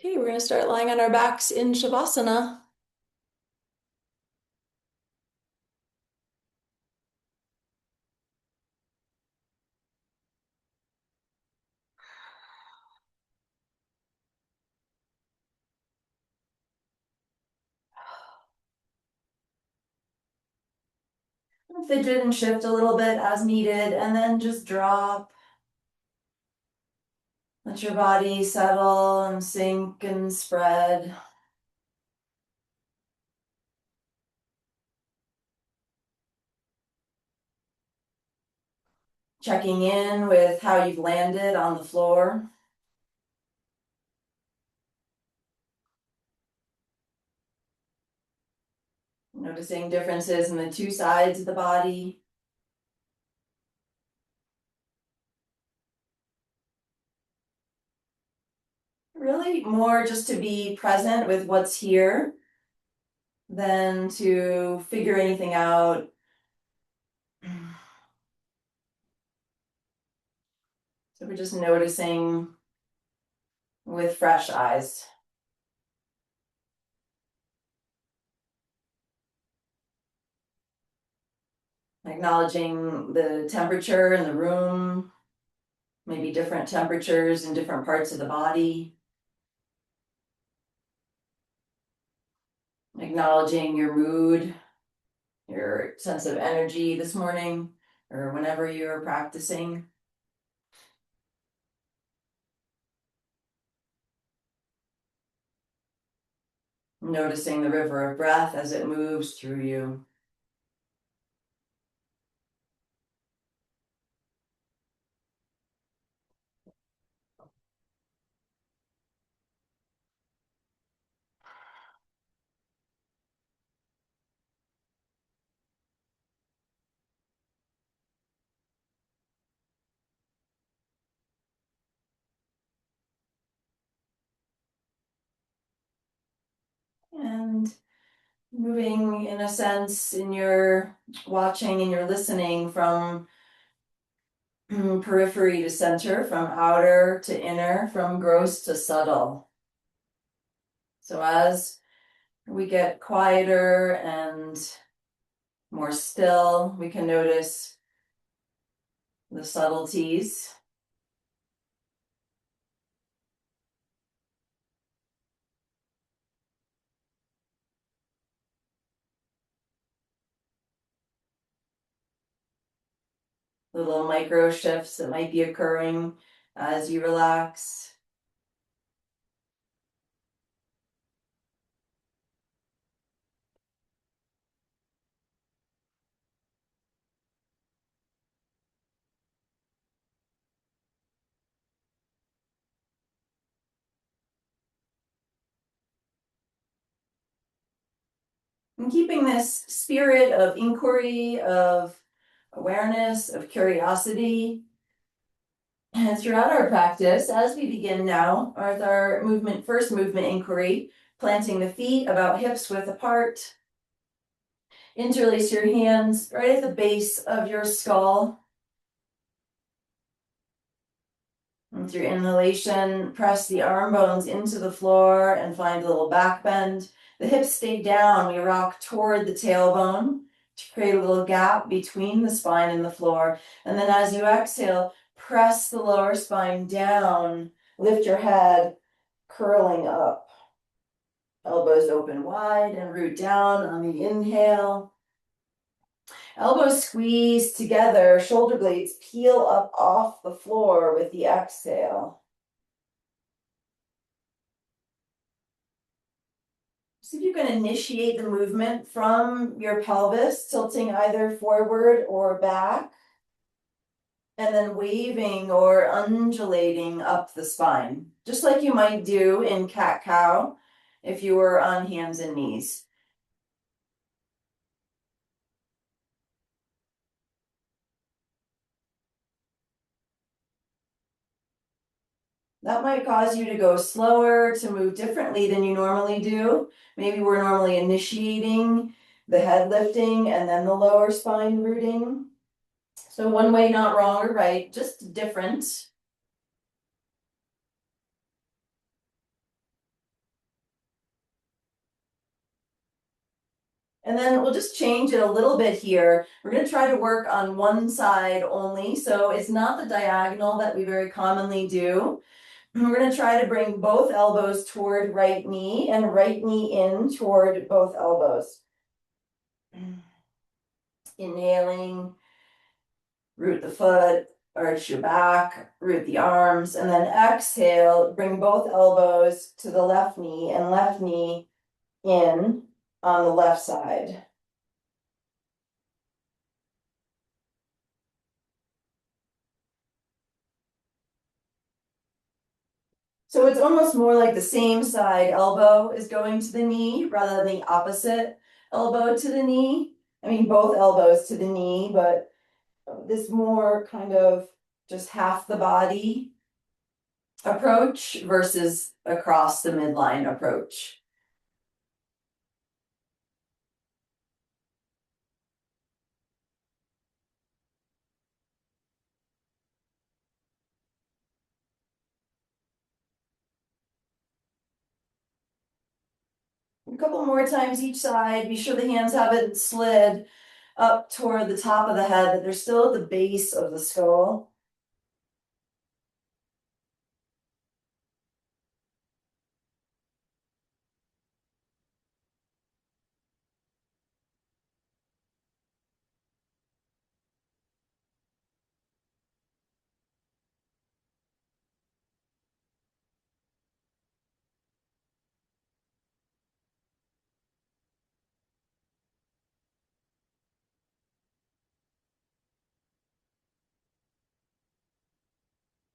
Okay, we're going to start lying on our backs in Shavasana. Fidget and shift a little bit as needed, and then just drop. Let your body settle and sink and spread. Checking in with how you've landed on the floor. Noticing differences in the two sides of the body. Really more just to be present with what's here than to figure anything out. So we're just noticing with fresh eyes. Acknowledging the temperature in the room, maybe different temperatures in different parts of the body. Acknowledging your mood, your sense of energy this morning, or whenever you're practicing. Noticing the river of breath as it moves through you. And moving, in a sense, in your watching and your listening from periphery to center, from outer to inner, from gross to subtle. So as we get quieter and more still, we can notice the subtleties. The little micro shifts that might be occurring as you relax. And keeping this spirit of inquiry, of awareness, of curiosity. And throughout our practice, as we begin now with our first movement inquiry, planting the feet about hips width apart. Interlace your hands right at the base of your skull. With your inhalation, press the arm bones into the floor and find a little back bend. The hips stay down. We rock toward the tailbone to create a little gap between the spine and the floor. And then as you exhale, press the lower spine down. Lift your head, curling up. Elbows open wide and root down on the inhale. Elbows squeeze together, shoulder blades peel up off the floor with the exhale. See if you can initiate the movement from your pelvis, tilting either forward or back, and then waving or undulating up the spine, just like you might do in cat-cow if you were on hands and knees. That might cause you to go slower, to move differently than you normally do. Maybe we're normally initiating the head lifting and then the lower spine rooting. So one way, not wrong or right, just different. And then we'll just change it a little bit here. We're going to try to work on one side only. So it's not the diagonal that we very commonly do. We're going to try to bring both elbows toward right knee and right knee in toward both elbows. Inhaling, root the foot, arch your back, root the arms, and then exhale, bring both elbows to the left knee and left knee in on the left side. So it's almost more like the same side elbow is going to the knee rather than the opposite elbow to the knee. I mean, both elbows to the knee, but this more kind of just half the body approach versus across the midline approach. A couple more times each side. Be sure the hands haven't slid up toward the top of the head, that they're still at the base of the skull.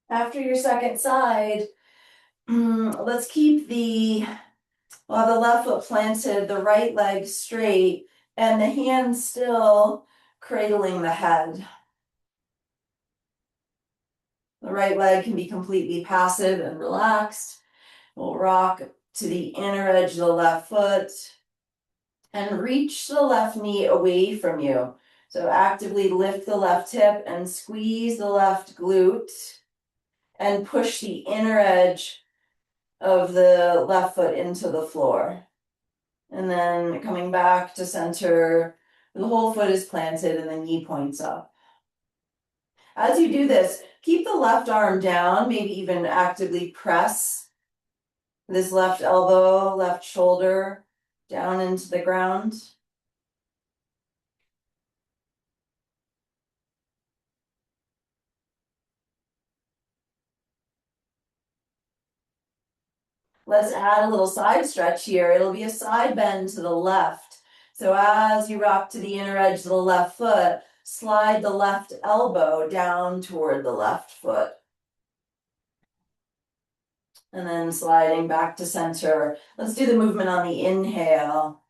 After your second side, let's keep while the left foot planted, the right leg straight, and the hands still cradling the head. The right leg can be completely passive and relaxed. We'll rock to the inner edge of the left foot and reach the left knee away from you. So actively lift the left hip and squeeze the left glute and push the inner edge of the left foot into the floor. And then coming back to center, the whole foot is planted and the knee points up. As you do this, keep the left arm down, maybe even actively press this left elbow, left shoulder down into the ground. Let's add a little side stretch here. It'll be a side bend to the left. So as you rock to the inner edge of the left foot, slide the left elbow down toward the left foot. And then sliding back to center. Let's do the movement on the inhale.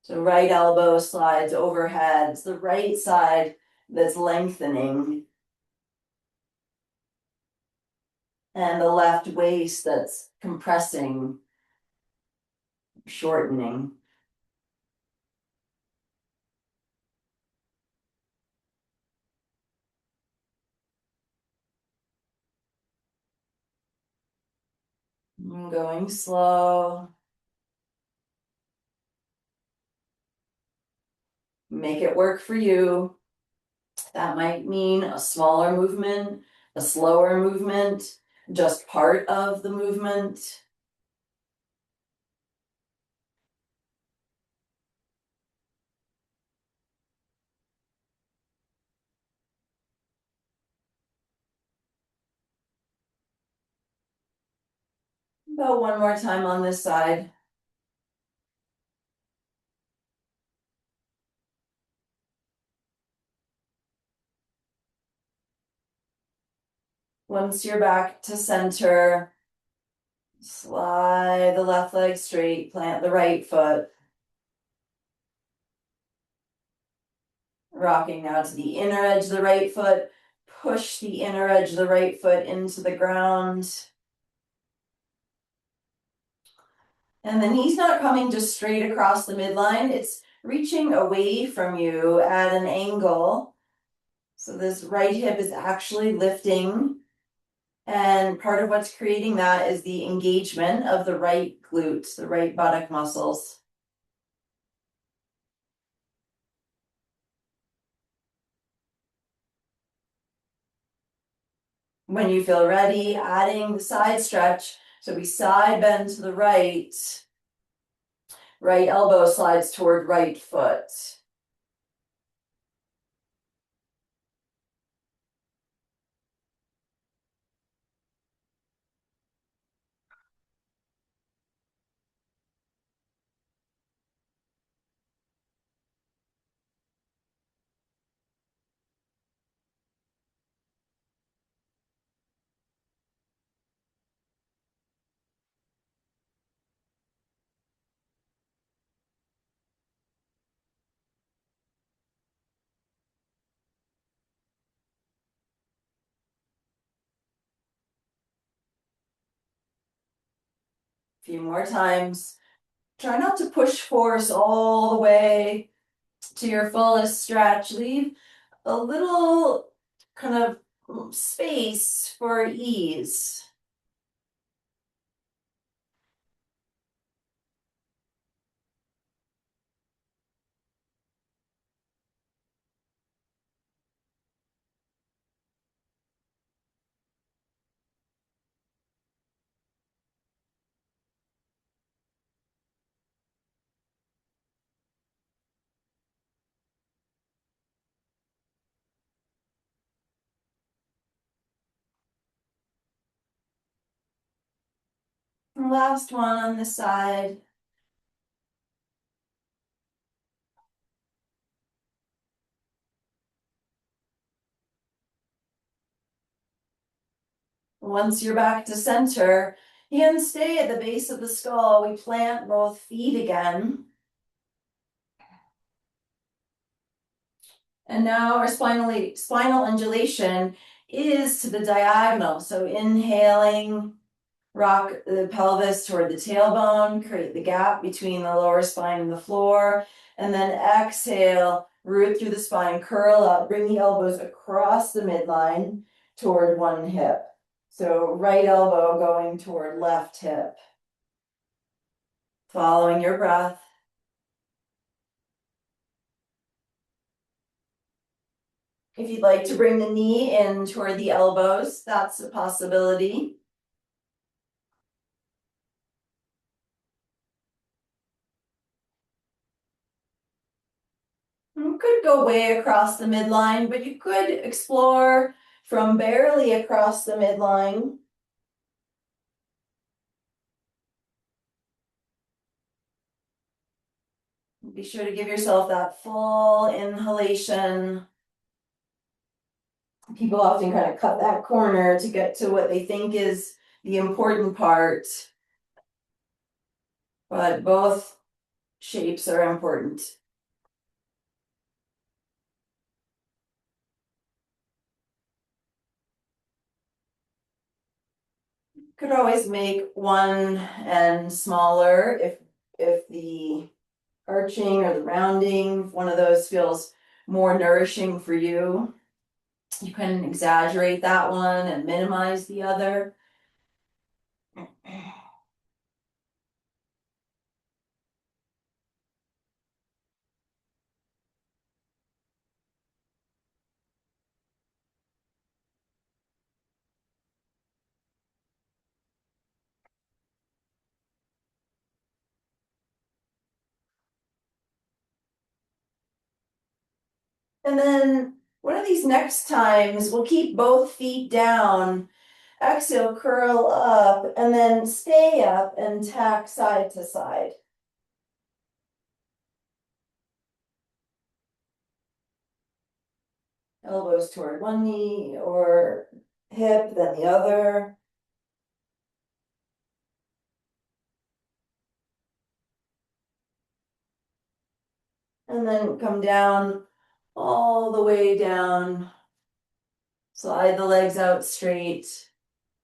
So right elbow slides overhead. It's the right side that's lengthening. And the left waist that's compressing, shortening. Going slow. Make it work for you. That might mean a smaller movement, a slower movement, just part of the movement. About one more time on this side. Once you're back to center, slide the left leg straight, plant the right foot. Rocking now to the inner edge of the right foot. Push the inner edge of the right foot into the ground. And the knee's not coming just straight across the midline. It's reaching away from you at an angle. So this right hip is actually lifting. And part of what's creating that is the engagement of the right glutes, the right buttock muscles. When you feel ready, adding the side stretch. So we side bend to the right. Right elbow slides toward right foot. A few more times. Try not to push force all the way to your fullest stretch. Leave a little kind of space for ease. Last one on this side. Once you're back to center, you can stay at the base of the skull. We plant both feet again. And now our spinal undulation is to the diagonal. So inhaling, rock the pelvis toward the tailbone, create the gap between the lower spine and the floor. And then exhale, root through the spine, curl up, bring the elbows across the midline toward one hip. So right elbow going toward left hip. Following your breath. If you'd like to bring the knee in toward the elbows, that's a possibility. You could go way across the midline, but you could explore from barely across the midline. Be sure to give yourself that full inhalation. People often kind of cut that corner to get to what they think is the important part, but both shapes are important. Could always make one end smaller if the arching or the rounding, if one of those feels more nourishing for you. You can exaggerate that one and minimize the other. And then one of these next times, we'll keep both feet down. Exhale, curl up, and then stay up and tack side to side. Elbows toward one knee or hip, then the other. And then come down all the way down. Slide the legs out straight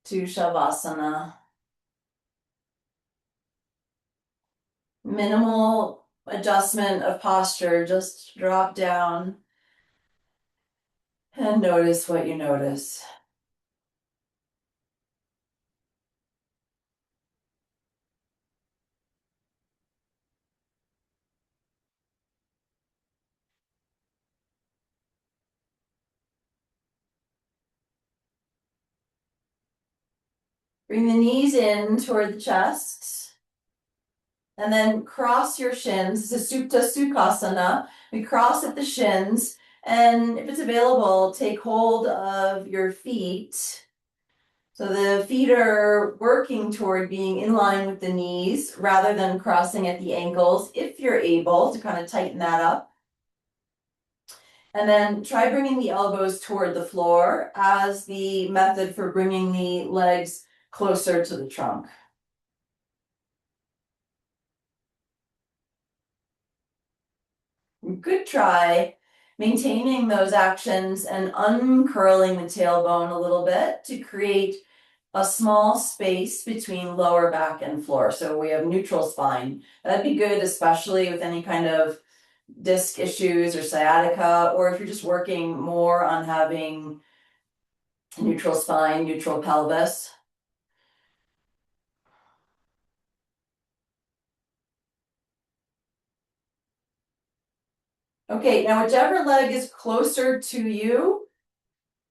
to Shavasana. Minimal adjustment of posture, just drop down and notice what you notice. Bring the knees in toward the chest. And then cross your shins. This is Supta Sukhasana. We cross at the shins. And if it's available, take hold of your feet. So the feet are working toward being in line with the knees rather than crossing at the ankles, if you're able to kind of tighten that up. And then try bringing the elbows toward the floor as the method for bringing the legs closer to the trunk. Good try. Maintaining those actions and uncurling the tailbone a little bit to create a small space between lower back and floor. So we have neutral spine. That'd be good, especially with any kind of disc issues or sciatica, or if you're just working more on having neutral spine, neutral pelvis. Okay, now whichever leg is closer to you,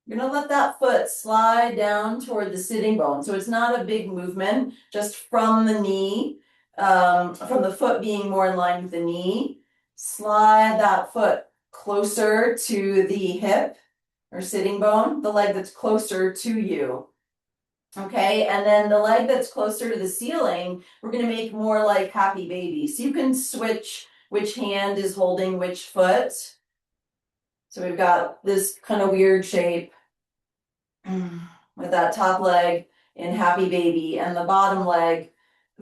you're gonna let that foot slide down toward the sitting bone. So it's not a big movement, just from the knee, from the foot being more in line with the knee. Slide that foot closer to the hip or sitting bone, the leg that's closer to you. Okay, and then the leg that's closer to the ceiling, we're gonna make more like happy baby. So you can switch which hand is holding which foot. So we've got this kind of weird shape with that top leg in happy baby and the bottom leg,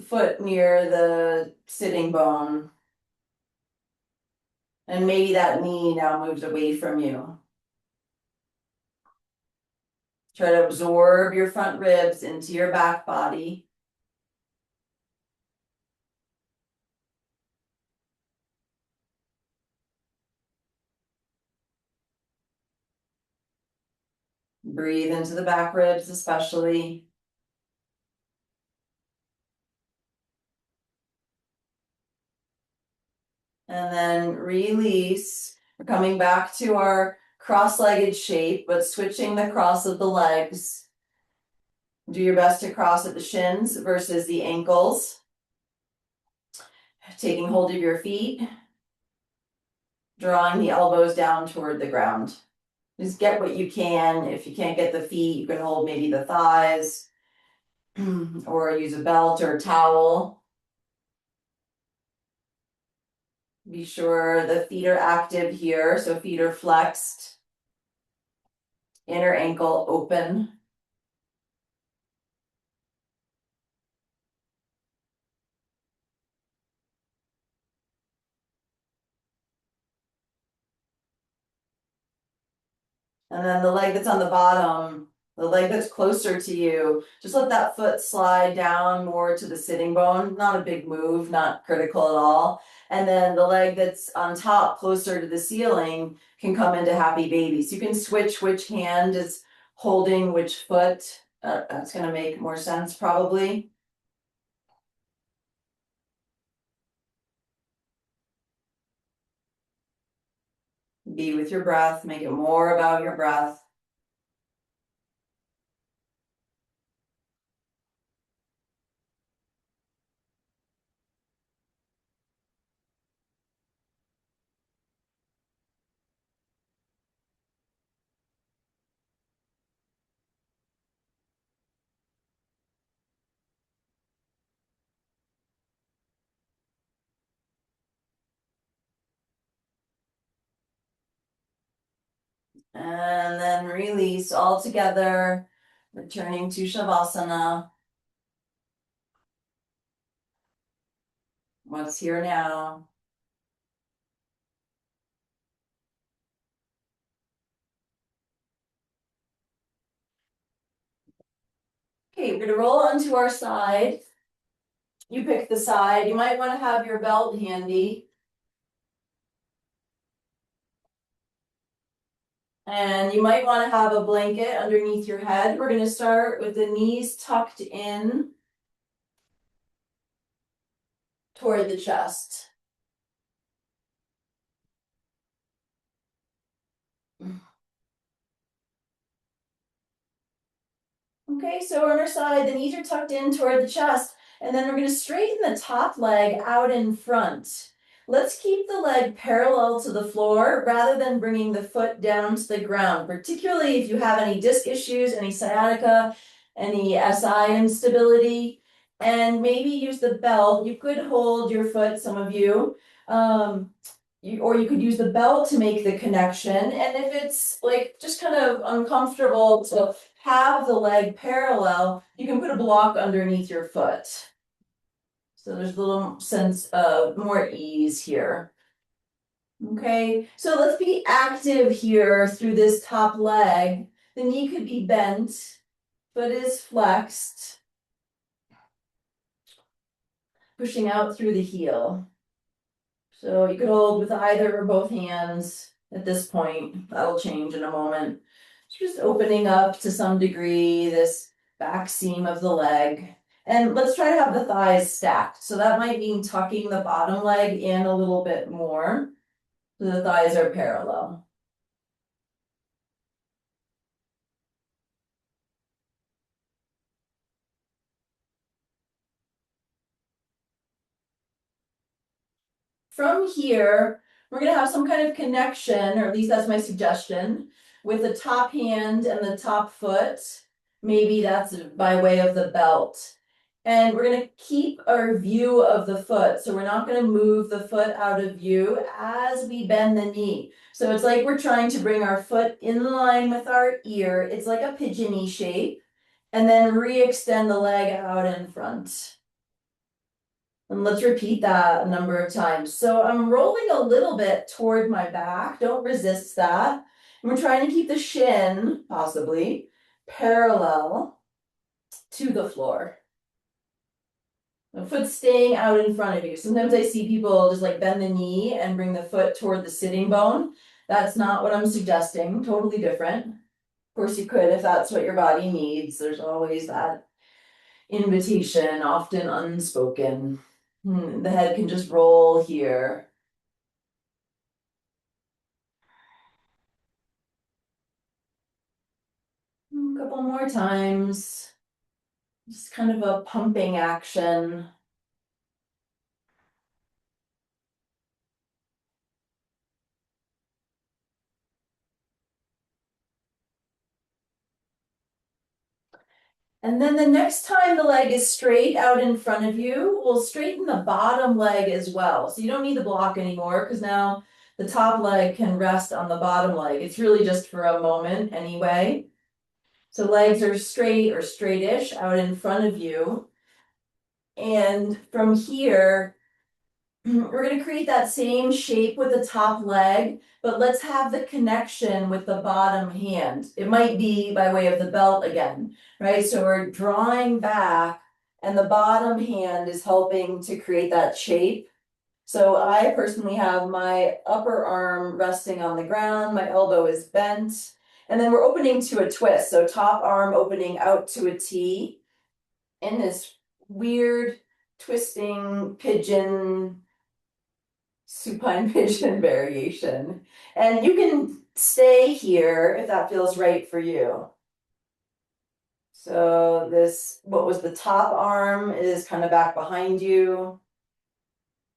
foot near the sitting bone. And maybe that knee now moves away from you. Try to absorb your front ribs into your back body. Breathe into the back ribs especially. And then release. We're coming back to our cross-legged shape, but switching the cross of the legs. Do your best to cross at the shins versus the ankles. Taking hold of your feet. Drawing the elbows down toward the ground. Just get what you can. If you can't get the feet, you can hold maybe the thighs or use a belt or a towel. Be sure the feet are active here, so feet are flexed. Inner ankle open. And then the leg that's on the bottom, the leg that's closer to you, just let that foot slide down more to the sitting bone. Not a big move, not critical at all. And then the leg that's on top, closer to the ceiling, can come into happy baby. So you can switch which hand is holding which foot. That's going to make more sense probably. Be with your breath, make it more about your breath. And then release all together, returning to Shavasana. What's here now? Okay, we're gonna roll onto our side. You pick the side. You might want to have your belt handy. And you might want to have a blanket underneath your head. We're gonna start with the knees tucked in toward the chest. Okay, so we're on our side, the knees are tucked in toward the chest, and then we're going to straighten the top leg out in front. Let's keep the leg parallel to the floor rather than bringing the foot down to the ground, particularly if you have any disc issues, any sciatica, any SI instability, and maybe use the belt. You could hold your foot, some of you. Or you could use the belt to make the connection. And if it's like just kind of uncomfortable to have the leg parallel, you can put a block underneath your foot. So there's a little sense of more ease here. Okay, so let's be active here through this top leg. The knee could be bent, foot is flexed, pushing out through the heel. So you could hold with either or both hands at this point. That'll change in a moment. Just opening up to some degree this back seam of the leg. And let's try to have the thighs stacked. So that might mean tucking the bottom leg in a little bit more so the thighs are parallel. From here, we're going to have some kind of connection, or at least that's my suggestion, with the top hand and the top foot. Maybe that's by way of the belt. And we're going to keep our view of the foot. So we're not going to move the foot out of view as we bend the knee. So it's like we're trying to bring our foot in line with our ear. It's like a pigeony shape. And then re-extend the leg out in front. And let's repeat that a number of times. So I'm rolling a little bit toward my back. Don't resist that. And we're trying to keep the shin, possibly, parallel to the floor. The foot staying out in front of you. Sometimes I see people just like bend the knee and bring the foot toward the sitting bone. That's not what I'm suggesting. Totally different. Of course, you could if that's what your body needs. There's always that invitation, often unspoken. The head can just roll here. A couple more times. Just kind of a pumping action. And then the next time the leg is straight out in front of you, we'll straighten the bottom leg as well. So you don't need the block anymore because now the top leg can rest on the bottom leg. It's really just for a moment anyway. So legs are straight or straightish out in front of you. And from here, we're going to create that same shape with the top leg, but let's have the connection with the bottom hand. It might be by way of the belt again, right? So we're drawing back and the bottom hand is helping to create that shape. So I personally have my upper arm resting on the ground, my elbow is bent, and then we're opening to a twist. So top arm opening out to a T in this weird twisting pigeon supine pigeon variation. And you can stay here if that feels right for you. So this, what was the top arm is kind of back behind you.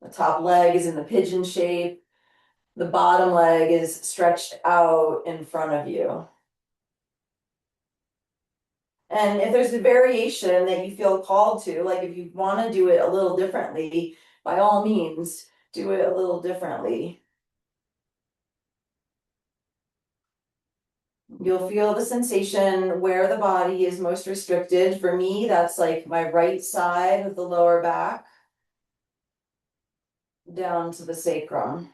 The top leg is in the pigeon shape. The bottom leg is stretched out in front of you. And if there's a variation that you feel called to, like if you want to do it a little differently, by all means, do it a little differently. You'll feel the sensation where the body is most restricted. For me, that's like my right side of the lower back down to the sacrum.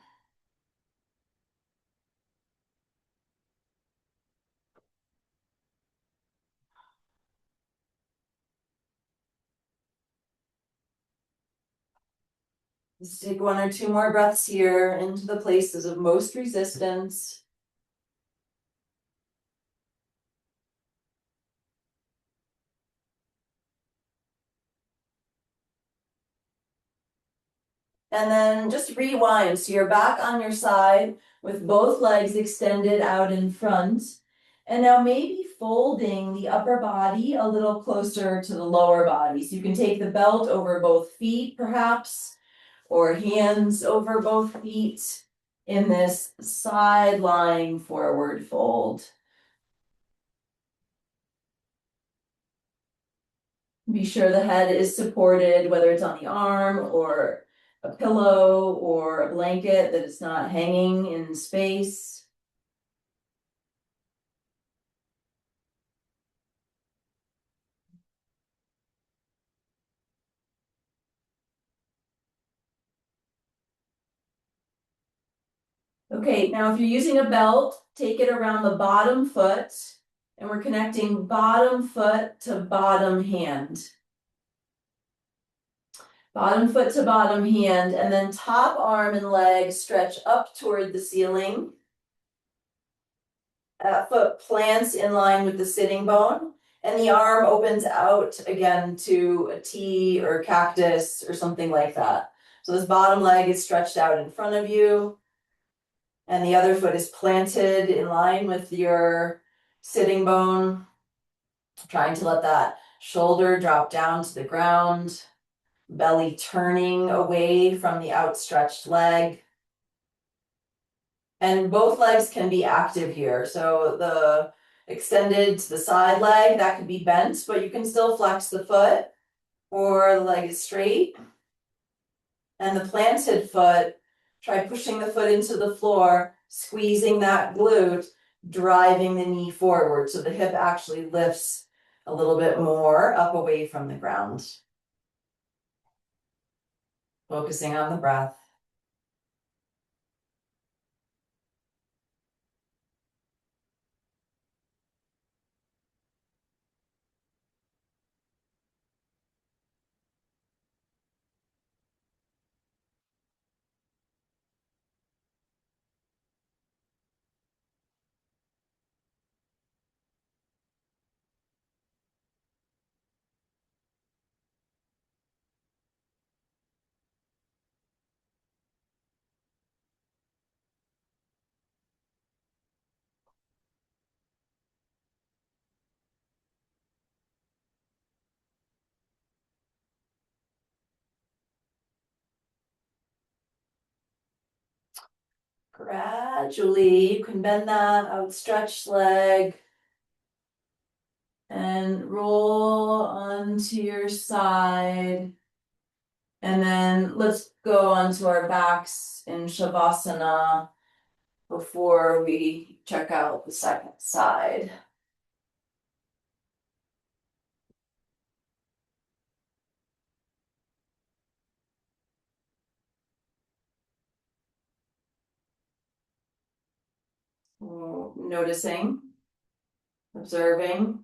Let's take one or two more breaths here into the places of most resistance. And then just rewind. So you're back on your side with both legs extended out in front. And now maybe folding the upper body a little closer to the lower body. So you can take the belt over both feet perhaps, or hands over both feet in this side lying forward fold. Be sure the head is supported, whether it's on the arm or a pillow or a blanket, that it's not hanging in space. Okay, now if you're using a belt, take it around the bottom foot, and we're connecting bottom foot to bottom hand. Bottom foot to bottom hand, and then top arm and leg stretch up toward the ceiling. That foot plants in line with the sitting bone, and the arm opens out again to a T or cactus or something like that. So this bottom leg is stretched out in front of you, and the other foot is planted in line with your sitting bone, trying to let that shoulder drop down to the ground, belly turning away from the outstretched leg. And both legs can be active here. So the extended to the side leg, that could be bent, but you can still flex the foot, or the leg is straight. And the planted foot, try pushing the foot into the floor, squeezing that glute, driving the knee forward. So the hip actually lifts a little bit more up away from the ground. Focusing on the breath. Gradually, you can bend that outstretched leg and roll onto your side. And then let's go onto our backs in Shavasana before we check out the second side. Noticing, observing,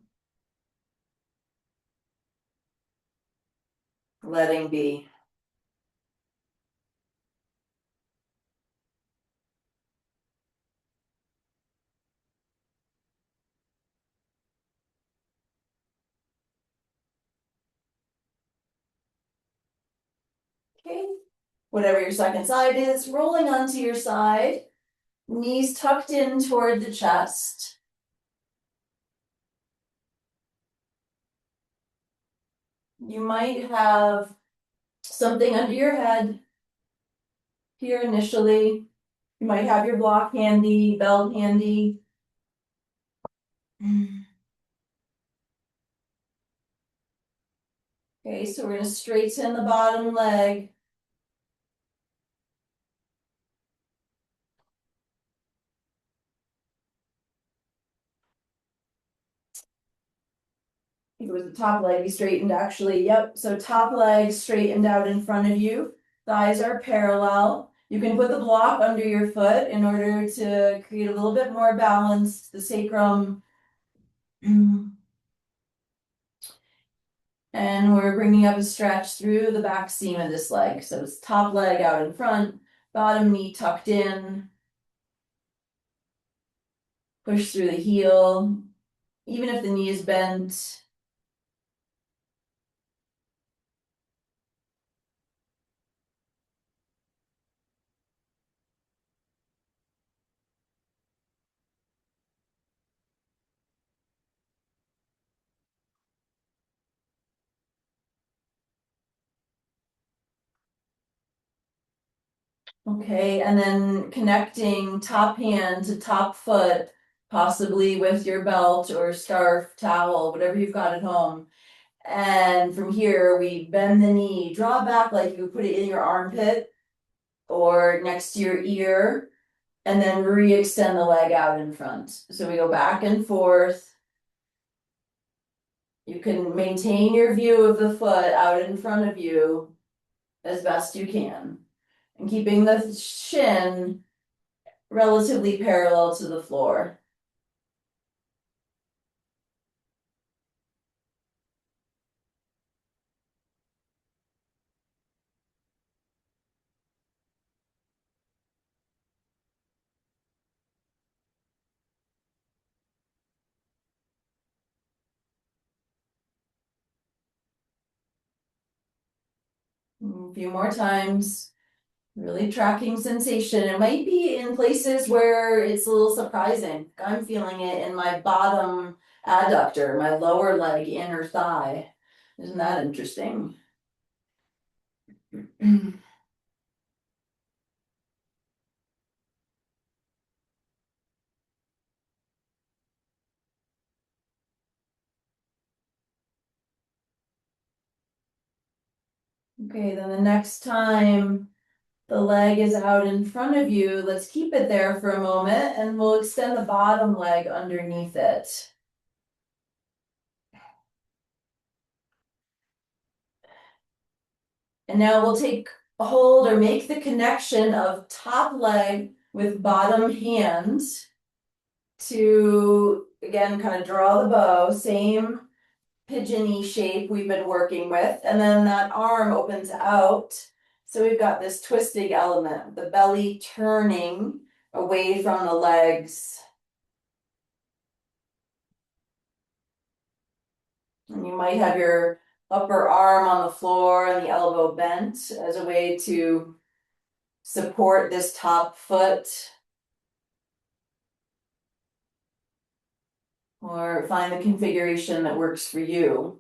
letting be. Okay, whatever your second side is, rolling onto your side, knees tucked in toward the chest. You might have something under your head here initially. You might have your block handy, belt handy. Okay, so we're going to straighten the bottom leg. I think it was the top leg you straightened actually. Yep, so top leg straightened out in front of you. Thighs are parallel. You can put the block under your foot in order to create a little bit more balance, the sacrum. And we're bringing up a stretch through the back seam of this leg. So it's top leg out in front, bottom knee tucked in. Push through the heel, even if the knee is bent. Okay, and then connecting top hand to top foot, possibly with your belt or scarf, towel, whatever you've got at home. And from here, we bend the knee, draw back like you put it in your armpit or next to your ear, and then re-extend the leg out in front. So we go back and forth. You can maintain your view of the foot out in front of you as best you can, and keeping the shin relatively parallel to the floor. A few more times, really tracking sensation. It might be in places where it's a little surprising. I'm feeling it in my bottom adductor, my lower leg, inner thigh. Isn't that interesting? Okay, then the next time the leg is out in front of you, let's keep it there for a moment and we'll extend the bottom leg underneath it. And now we'll take a hold or make the connection of top leg with bottom hand to, again, kind of draw the bow, same pigeony shape we've been working with. And then that arm opens out. So we've got this twisting element, the belly turning away from the legs. And you might have your upper arm on the floor and the elbow bent as a way to support this top foot. Or find the configuration that works for you.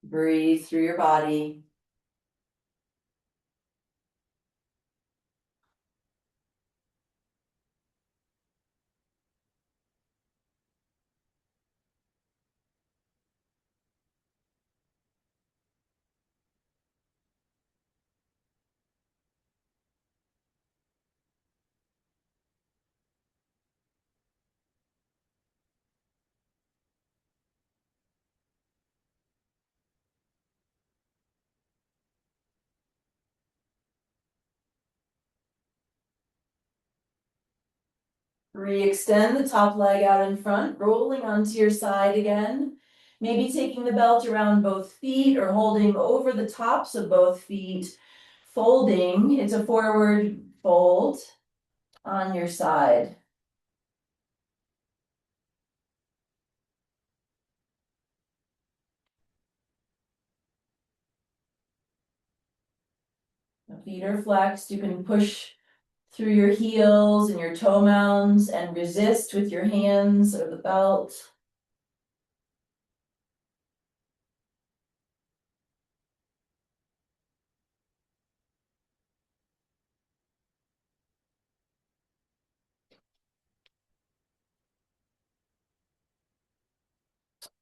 Breathe through your body. Re-extend the top leg out in front, rolling onto your side again. Maybe taking the belt around both feet or holding over the tops of both feet. Folding, it's a forward fold on your side. The feet are flexed. You can push through your heels and your toe mounds and resist with your hands or the belt.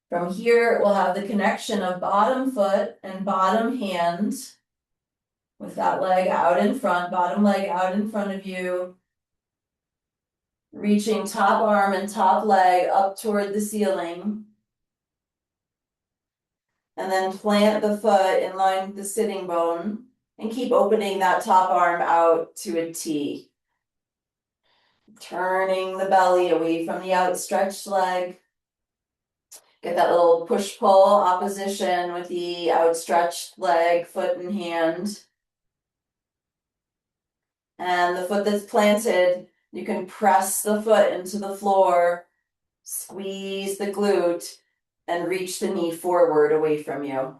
From here, we'll have the connection of bottom foot and bottom hand with that leg out in front, bottom leg out in front of you, reaching top arm and top leg up toward the ceiling. And then plant the foot in line with the sitting bone and keep opening that top arm out to a T. Turning the belly away from the outstretched leg. Get that little push-pull opposition with the outstretched leg, foot, and hand. And the foot that's planted, you can press the foot into the floor, squeeze the glute, and reach the knee forward away from you.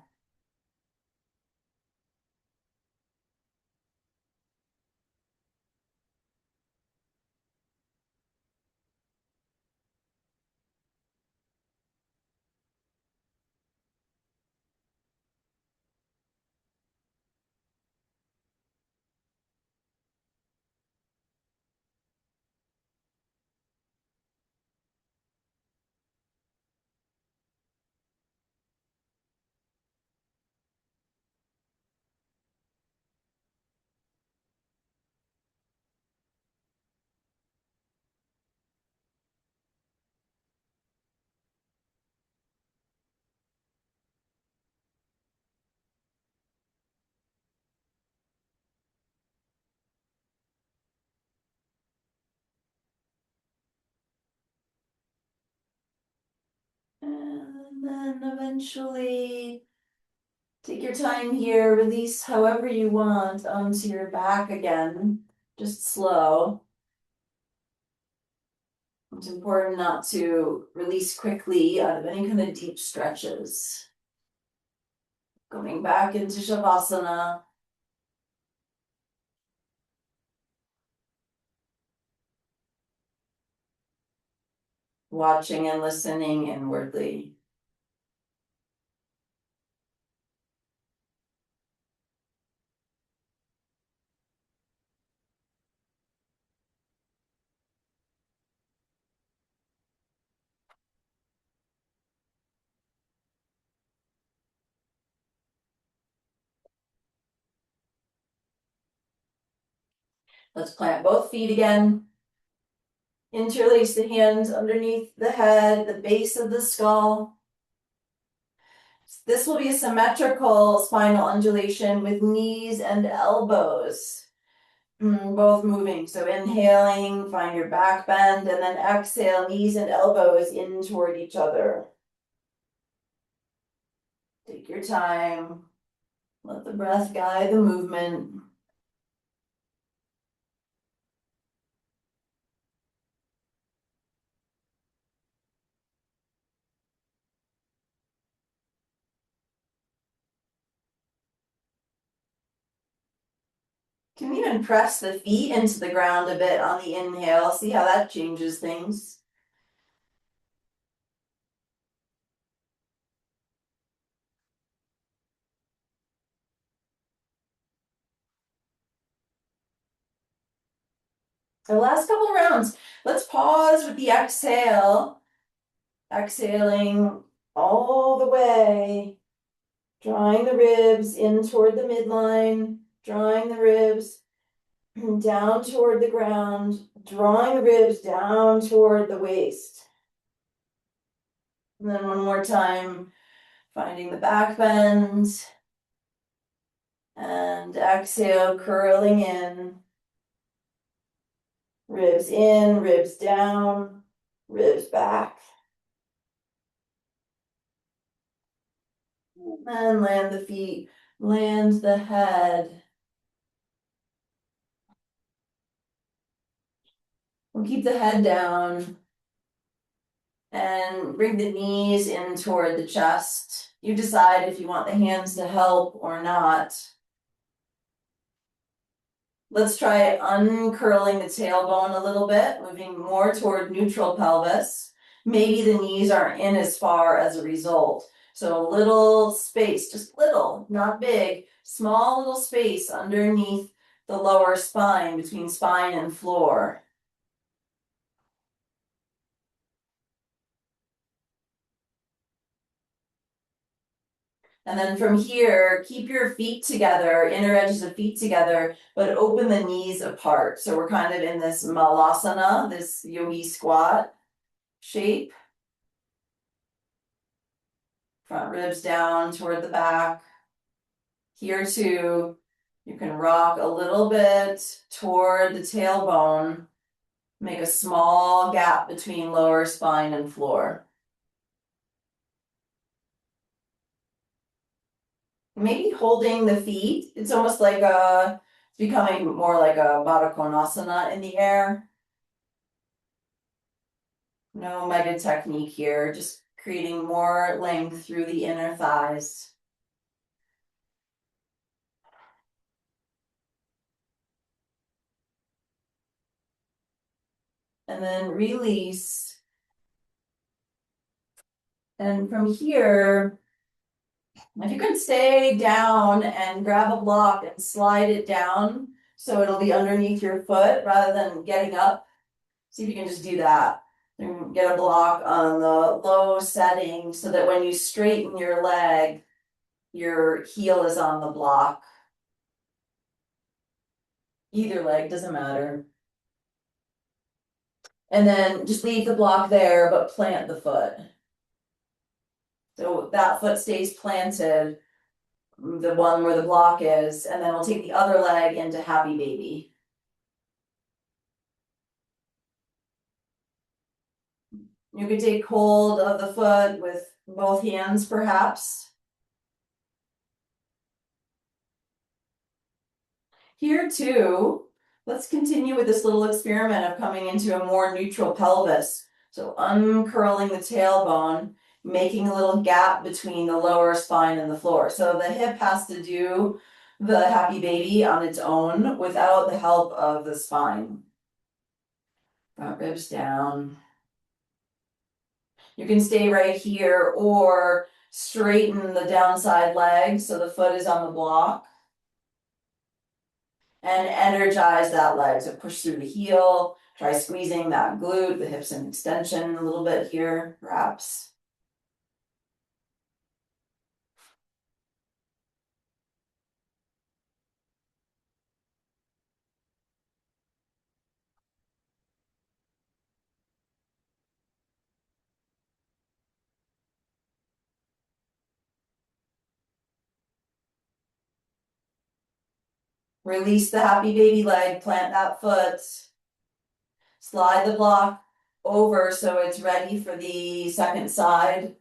And then eventually take your time here, release however you want onto your back again, just slow. It's important not to release quickly out of any kind of deep stretches. Going back into Shavasana. Watching and listening inwardly. Let's plant both feet again. Interlace the hands underneath the head, the base of the skull. This will be a symmetrical spinal undulation with knees and elbows both moving. So inhaling, find your back bend, and then exhale, knees and elbows in toward each other. Take your time. Let the breath guide the movement. You can even press the feet into the ground a bit on the inhale. See how that changes things. So last couple of rounds. Let's pause with the exhale. Exhaling all the way. Drawing the ribs in toward the midline. Drawing the ribs down toward the ground. Drawing the ribs down toward the waist. And then one more time. Finding the back bend. And exhale, curling in. Ribs in, ribs down, ribs back. And land the feet, land the head. We'll keep the head down. And bring the knees in toward the chest. You decide if you want the hands to help or not. Let's try uncurling the tailbone a little bit, moving more toward neutral pelvis. Maybe the knees aren't in as far as a result. So a little space, just little, not big, small little space underneath the lower spine, between spine and floor. And then from here, keep your feet together, inner edges of feet together, but open the knees apart. So we're kind of in this malasana, this yogi squat shape. Front ribs down toward the back. Here too, you can rock a little bit toward the tailbone. Make a small gap between lower spine and floor. Maybe holding the feet. It's almost like it's becoming more like a Baddha Konasana in the air. No mega technique here, just creating more length through the inner thighs. And then release. And from here, if you can stay down and grab a block and slide it down so it'll be underneath your foot rather than getting up. See if you can just do that. And get a block on the low setting so that when you straighten your leg, your heel is on the block. Either leg, doesn't matter. And then just leave the block there, but plant the foot. So that foot stays planted, the one where the block is, and then we'll take the other leg into happy baby. You could take hold of the foot with both hands, perhaps. Here too, let's continue with this little experiment of coming into a more neutral pelvis. So uncurling the tailbone, making a little gap between the lower spine and the floor. So the hip has to do the happy baby on its own without the help of the spine. Front ribs down. You can stay right here or straighten the downside leg so the foot is on the block. And energize that leg. So push through the heel, try squeezing that glute, the hips in extension a little bit here, perhaps. Release the happy baby leg, plant that foot, slide the block over so it's ready for the second side.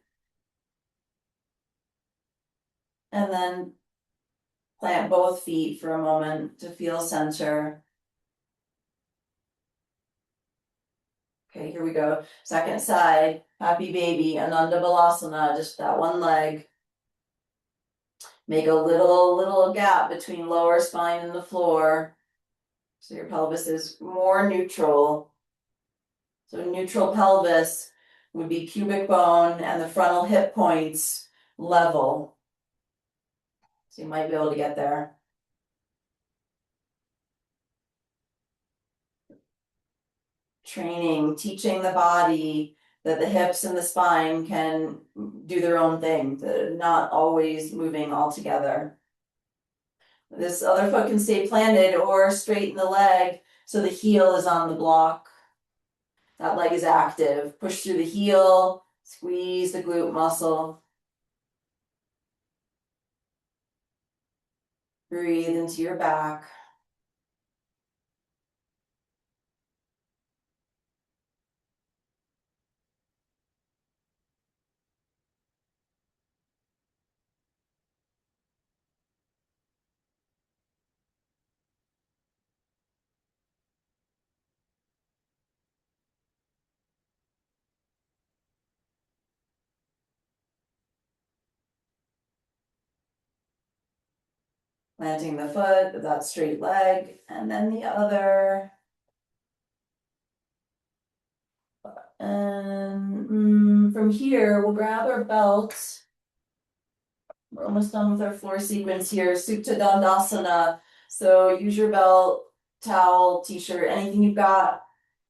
And then plant both feet for a moment to feel center. Okay, here we go. Second side, happy baby, Ananda Balasana, just that one leg. Make a little gap between lower spine and the floor. So your pelvis is more neutral. So neutral pelvis would be pubic bone and the frontal hip points level. So you might be able to get there. Training, teaching the body that the hips and the spine can do their own thing. They're not always moving all together. This other foot can stay planted or straighten the leg so the heel is on the block. That leg is active. Push through the heel, squeeze the glute muscle. Breathe into your back. Planting the foot with that straight leg, and then the other. And from here, we'll grab our belt. We're almost done with our floor sequence here. Supta Dandasana. So use your belt, towel, t-shirt, anything you've got,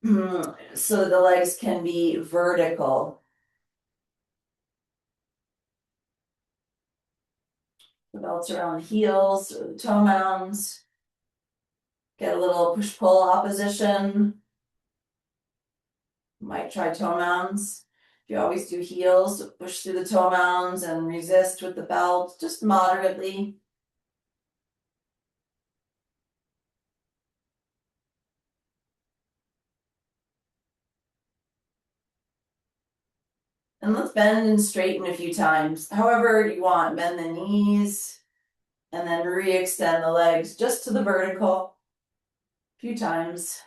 so that the legs can be vertical. The belts around the heels, or the toe mounds. Get a little push-pull opposition. Might try toe mounds. If you always do heels, push through the toe mounds and resist with the belt, just moderately. And let's bend and straighten a few times. However you want, bend the knees and then re-extend the legs just to the vertical a few times.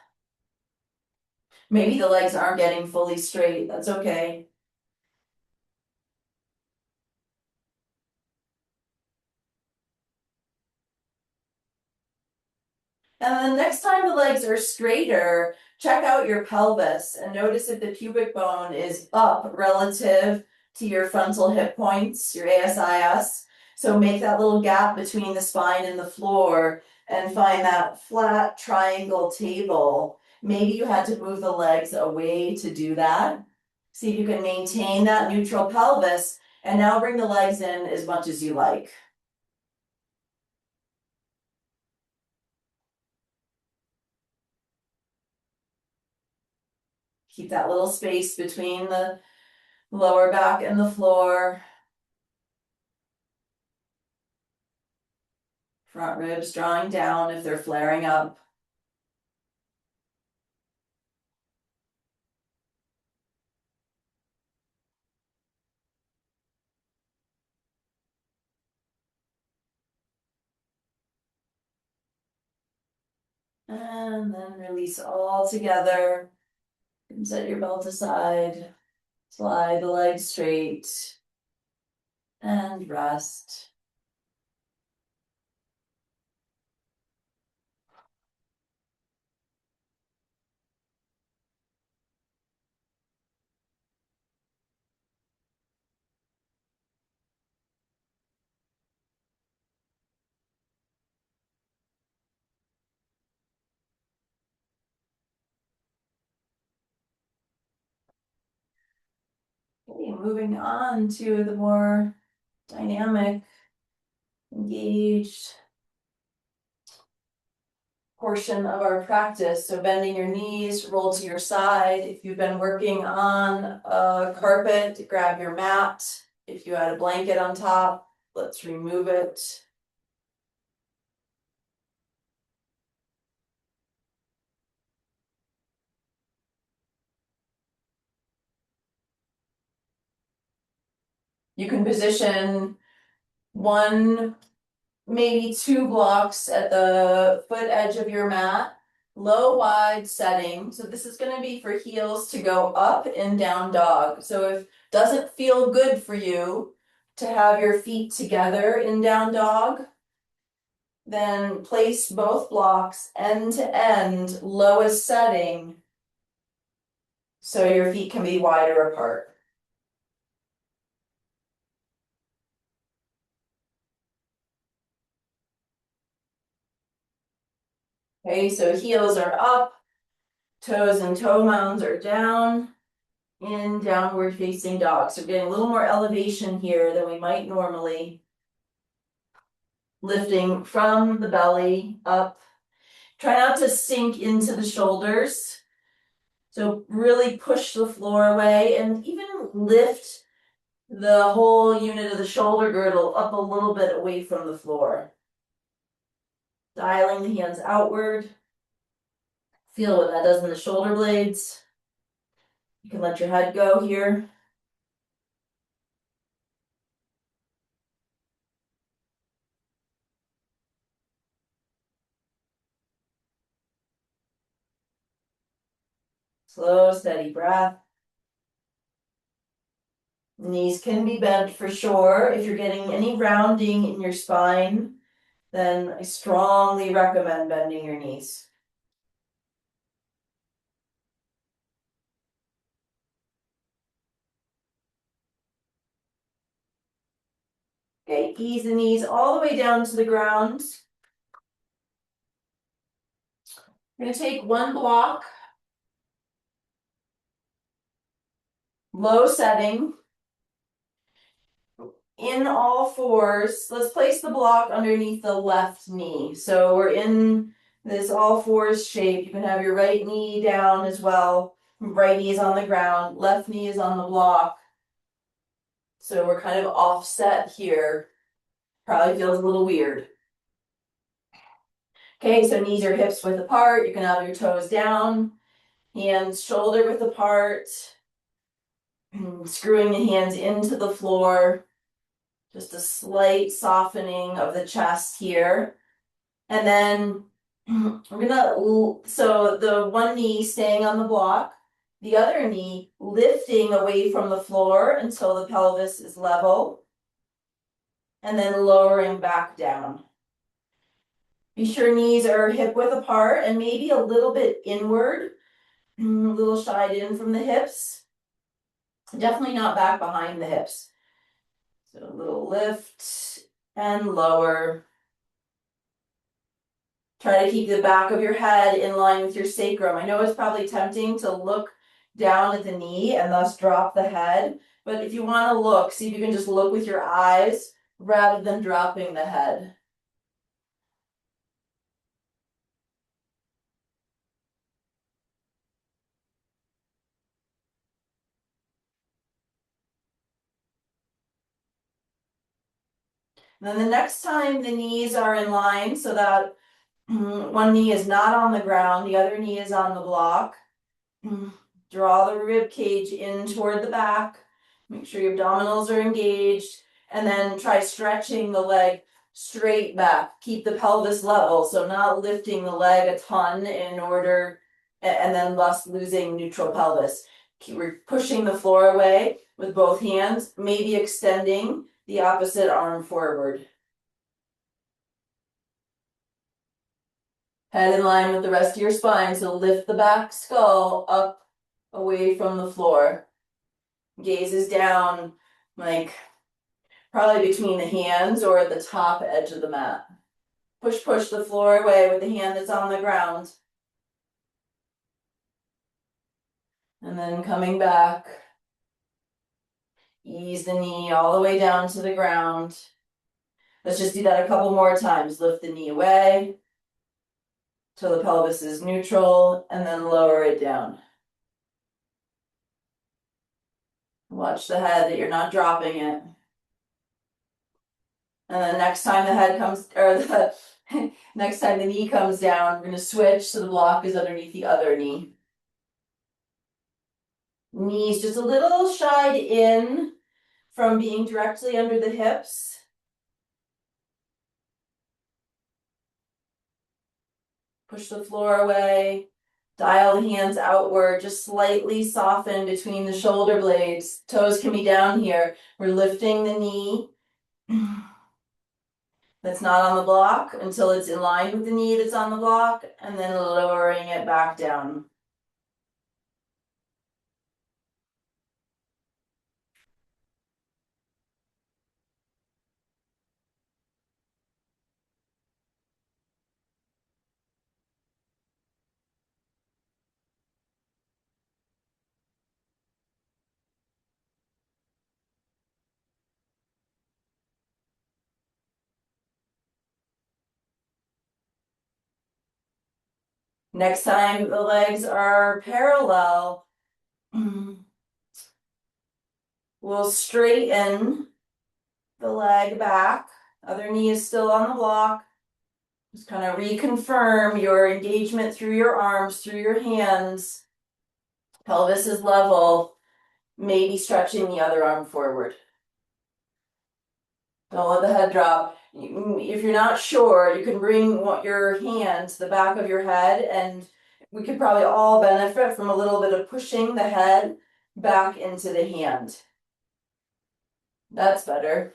Maybe the legs aren't getting fully straight, that's okay. And then next time the legs are straighter, check out your pelvis and notice if the pubic bone is up relative to your frontal hip points, your ASIS. So make that little gap between the spine and the floor and find that flat triangle table. Maybe you had to move the legs away to do that. See if you can maintain that neutral pelvis and now bring the legs in as much as you like. Keep that little space between the lower back and the floor. Front ribs drawing down if they're flaring up. And then release all together. And set your belt aside. Slide the legs straight. And rest. Okay, moving on to the more dynamic, engaged portion of our practice. So bending your knees, roll to your side. If you've been working on a carpet, grab your mat. If you had a blanket on top, let's remove it. You can position one, maybe two blocks at the foot edge of your mat, low wide setting. So this is going to be for heels to go up and down dog. So if it doesn't feel good for you to have your feet together in down dog, then place both blocks end to end, lowest setting, so your feet can be wider apart. Okay, so heels are up, toes and toe mounds are down, in downward facing dog. So we're getting a little more elevation here than we might normally. Lifting from the belly up. Try not to sink into the shoulders. So really push the floor away and even lift the whole unit of the shoulder girdle up a little bit away from the floor. Dialing the hands outward. Feel what that does in the shoulder blades. You can let your head go here. Slow, steady breath. Knees can be bent for sure. If you're getting any rounding in your spine, then I strongly recommend bending your knees. Okay, ease the knees all the way down to the ground. We're going to take one block, low setting, in all fours. Let's place the block underneath the left knee. So we're in this all fours shape. You can have your right knee down as well. Right knee is on the ground, left knee is on the block. So we're kind of offset here. Probably feels a little weird. Okay, so knees or hips width apart. You can have your toes down, hands shoulder width apart. Screwing the hands into the floor. Just a slight softening of the chest here. And then we're gonna, so the one knee staying on the block, the other knee lifting away from the floor until the pelvis is level, and then lowering back down. Be sure knees are hip width apart and maybe a little bit inward, a little shied in from the hips. Definitely not back behind the hips. So a little lift and lower. Try to keep the back of your head in line with your sacrum. I know it's probably tempting to look down at the knee and thus drop the head, but if you want to look, see if you can just look with your eyes rather than dropping the head. And then the next time the knees are in line so that one knee is not on the ground, the other knee is on the block. Draw the rib cage in toward the back. Make sure your abdominals are engaged. And then try stretching the leg straight back. Keep the pelvis level, so not lifting the leg a ton in order, and then thus losing neutral pelvis. We're pushing the floor away with both hands, maybe extending the opposite arm forward. Head in line with the rest of your spine, so lift the back skull up away from the floor. Gaze is down, like probably between the hands or at the top edge of the mat. Push the floor away with the hand that's on the ground. And then coming back, ease the knee all the way down to the ground. Let's just do that a couple more times. Lift the knee away till the pelvis is neutral, and then lower it down. Watch the head that you're not dropping it. And then next time the head comes, or the next time the knee comes down, we're going to switch so the block is underneath the other knee. Knees just a little shied in from being directly under the hips. Push the floor away. Dial the hands outward, just slightly soften between the shoulder blades. Toes can be down here. We're lifting the knee that's not on the block until it's in line with the knee that's on the block, and then lowering it back down. Next time the legs are parallel, we'll straighten the leg back. Other knee is still on the block. Just kind of reconfirm your engagement through your arms, through your hands. Pelvis is level, maybe stretching the other arm forward. Don't let the head drop. If you're not sure, you can bring your hand to the back of your head, and we could probably all benefit from a little bit of pushing the head back into the hand. That's better.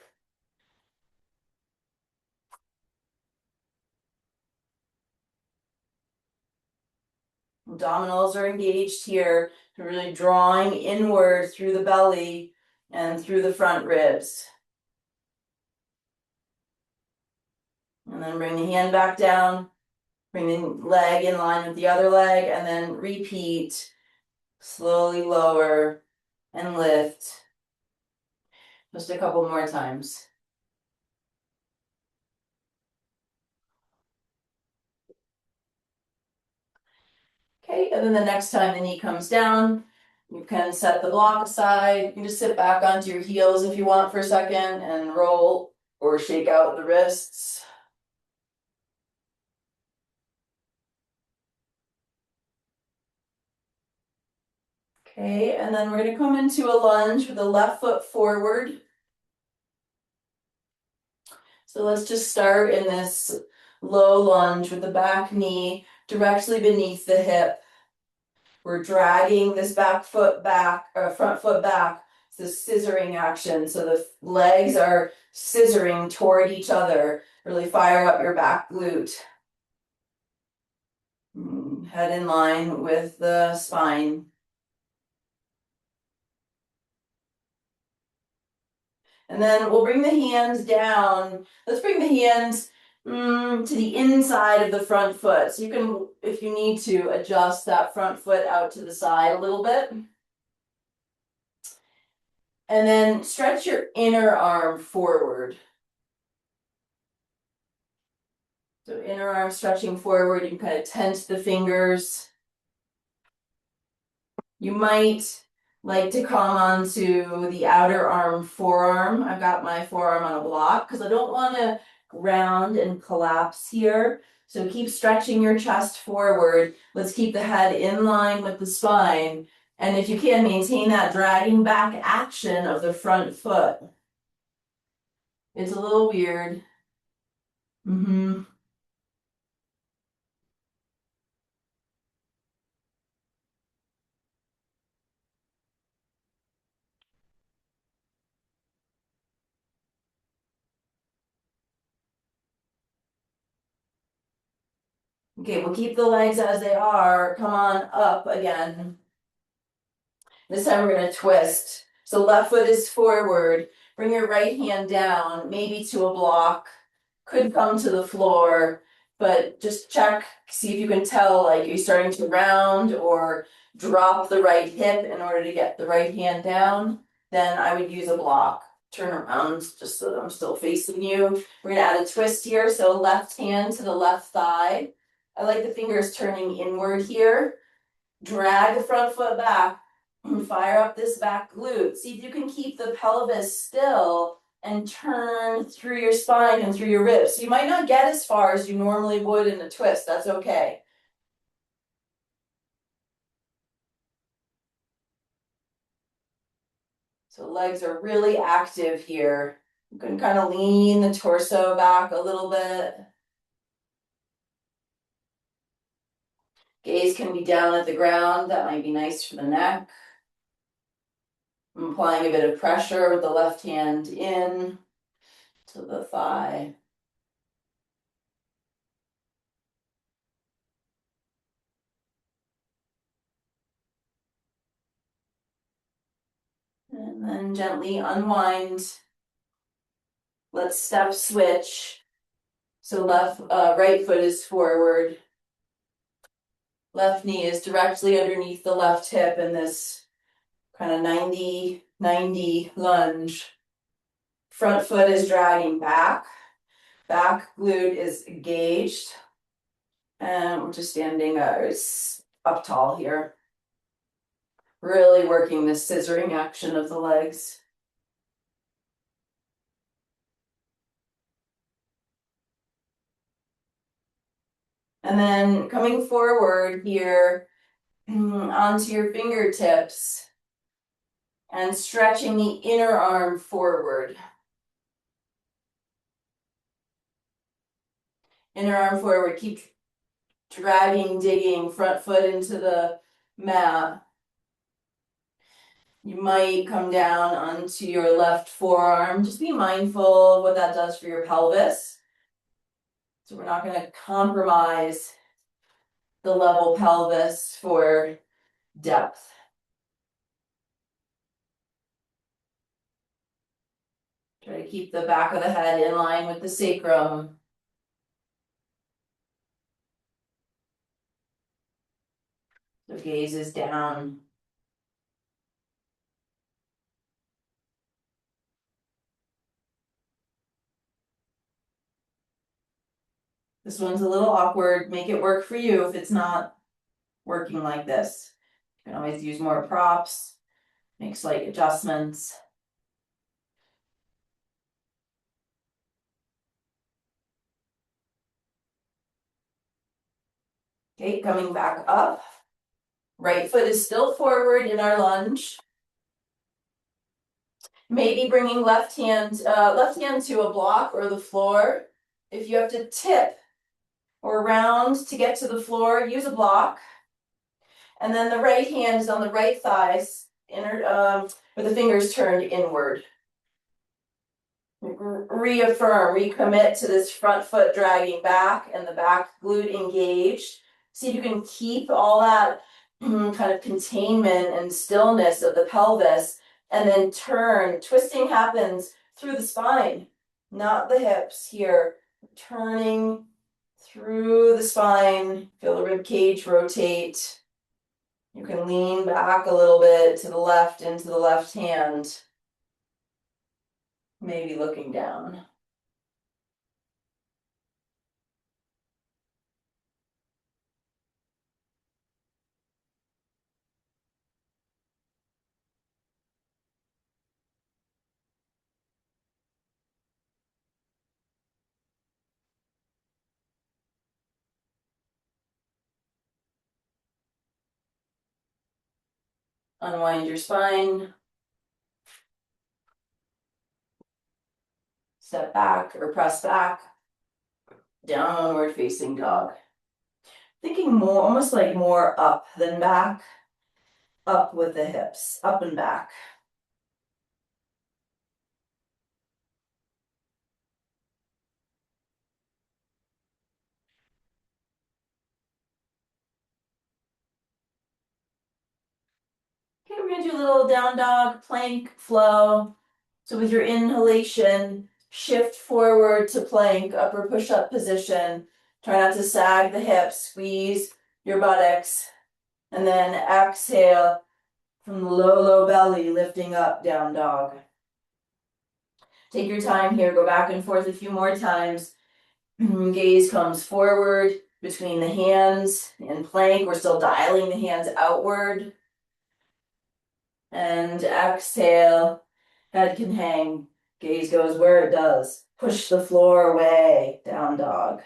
Abdominals are engaged here, really drawing inward through the belly and through the front ribs. And then bring the hand back down, bring the leg in line with the other leg, and then repeat. Slowly lower and lift. Just a couple more times. Okay, and then the next time the knee comes down, you can set the block aside. You can just sit back onto your heels if you want for a second and roll or shake out the wrists. Okay, and then we're going to come into a lunge with the left foot forward. So let's just start in this low lunge with the back knee directly beneath the hip. We're dragging this back foot back, or front foot back. It's the scissoring action. So the legs are scissoring toward each other. Really fire up your back glute. Head in line with the spine. And then we'll bring the hands down. Let's bring the hands to the inside of the front foot. So you can, if you need to, adjust that front foot out to the side a little bit. And then stretch your inner arm forward. So inner arm stretching forward, you can kind of tense the fingers. You might like to come onto the outer arm forearm. I've got my forearm on a block because I don't want to ground and collapse here. So keep stretching your chest forward. Let's keep the head in line with the spine. And if you can, maintain that dragging back action of the front foot. It's a little weird. Mm-hmm. Okay, we'll keep the legs as they are. Come on up again. This time we're gonna twist. So left foot is forward. Bring your right hand down, maybe to a block. Could come to the floor, but just check, see if you can tell, like, you're starting to round or drop the right hip in order to get the right hand down. Then I would use a block. Turn around just so that I'm still facing you. We're gonna add a twist here. So left hand to the left thigh. I like the fingers turning inward here. Drag the front foot back and fire up this back glute. See if you can keep the pelvis still and turn through your spine and through your ribs. So you might not get as far as you normally would in a twist. That's okay. So legs are really active here. You can kind of lean the torso back a little bit. Gaze can be down at the ground. That might be nice for the neck. I'm applying a bit of pressure with the left hand in to the thigh. And then gently unwind. Let's step switch. So right foot is forward. Left knee is directly underneath the left hip in this kind of 90-90 lunge. Front foot is dragging back. Back glute is engaged. And we're just standing up tall here. Really working this scissoring action of the legs. And then coming forward here onto your fingertips and stretching the inner arm forward. Inner arm forward, keep dragging, digging front foot into the mat. You might come down onto your left forearm. Just be mindful of what that does for your pelvis. So we're not going to compromise the level pelvis for depth. Try to keep the back of the head in line with the sacrum. The gaze is down. This one's a little awkward. Make it work for you if it's not working like this. You can always use more props, make slight adjustments. Okay, coming back up. Right foot is still forward in our lunge. Maybe bringing left hand to a block or the floor. If you have to tip or round to get to the floor, use a block. And then the right hand is on the right thighs, with the fingers turned inward. Reaffirm, recommit to this front foot dragging back and the back glute engaged. See if you can keep all that kind of containment and stillness of the pelvis, and then turn. Twisting happens through the spine, not the hips here. Turning through the spine, feel the rib cage rotate. You can lean back a little bit to the left into the left hand, maybe looking down. Unwind your spine. Step back or press back. Downward facing dog. Thinking more, almost like more up than back. Up with the hips, up and back. Okay, we're gonna do a little down dog plank flow. So with your inhalation, shift forward to plank, upper push-up position. Try not to sag the hips, squeeze your buttocks, and then exhale from the low, low belly, lifting up, down dog. Take your time here, go back and forth a few more times. Gaze comes forward between the hands in plank. We're still dialing the hands outward. And exhale, head can hang. Gaze goes where it does. Push the floor away, down dog.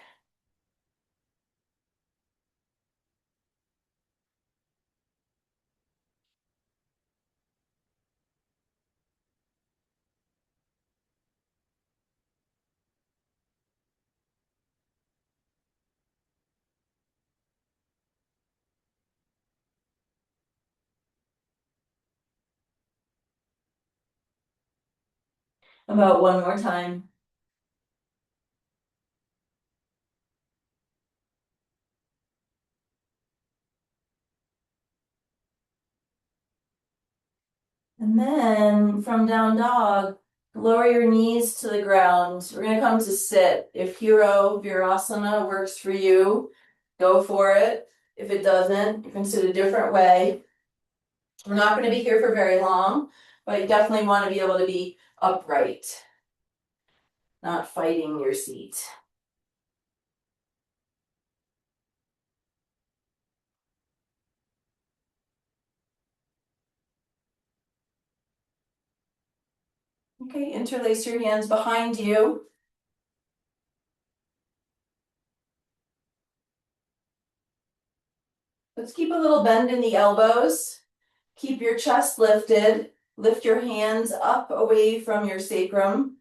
About one more time. And then from down dog, lower your knees to the ground. We're gonna come to sit. If Hiro Virasana works for you, go for it. If it doesn't, you can sit a different way. We're not gonna be here for very long, but you definitely wanna be able to be upright, not fighting your seat. Okay, interlace your hands behind you. Let's keep a little bend in the elbows. Keep your chest lifted. Lift your hands up away from your sacrum.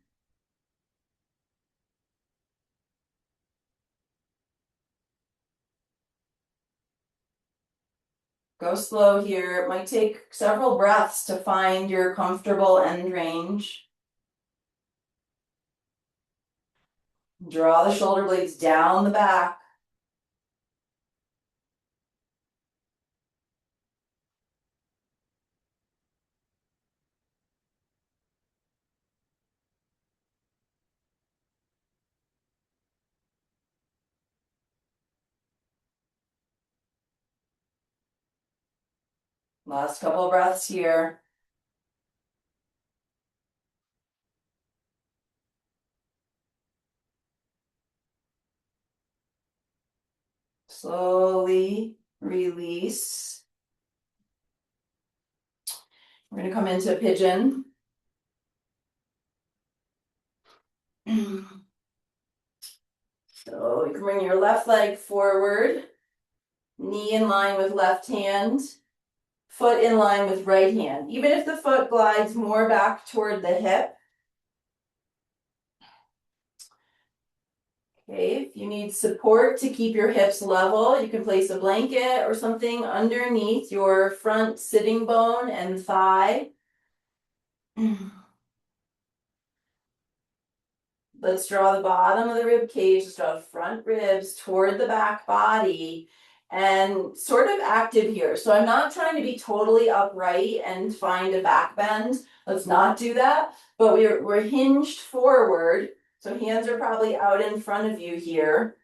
Go slow here. It might take several breaths to find your comfortable end range. Draw the shoulder blades down the back. Last couple of breaths here. Slowly release. We're going to come into pigeon. So you can bring your left leg forward, knee in line with left hand, foot in line with right hand. Even if the foot glides more back toward the hip. Okay, if you need support to keep your hips level, you can place a blanket or something underneath your front sitting bone and thigh. Let's draw the bottom of the rib cage, let's draw the front ribs toward the back body and sort of active here. So I'm not trying to be totally upright and find a back bend. Let's not do that, but we're hinged forward. So hands are probably out in front of you here.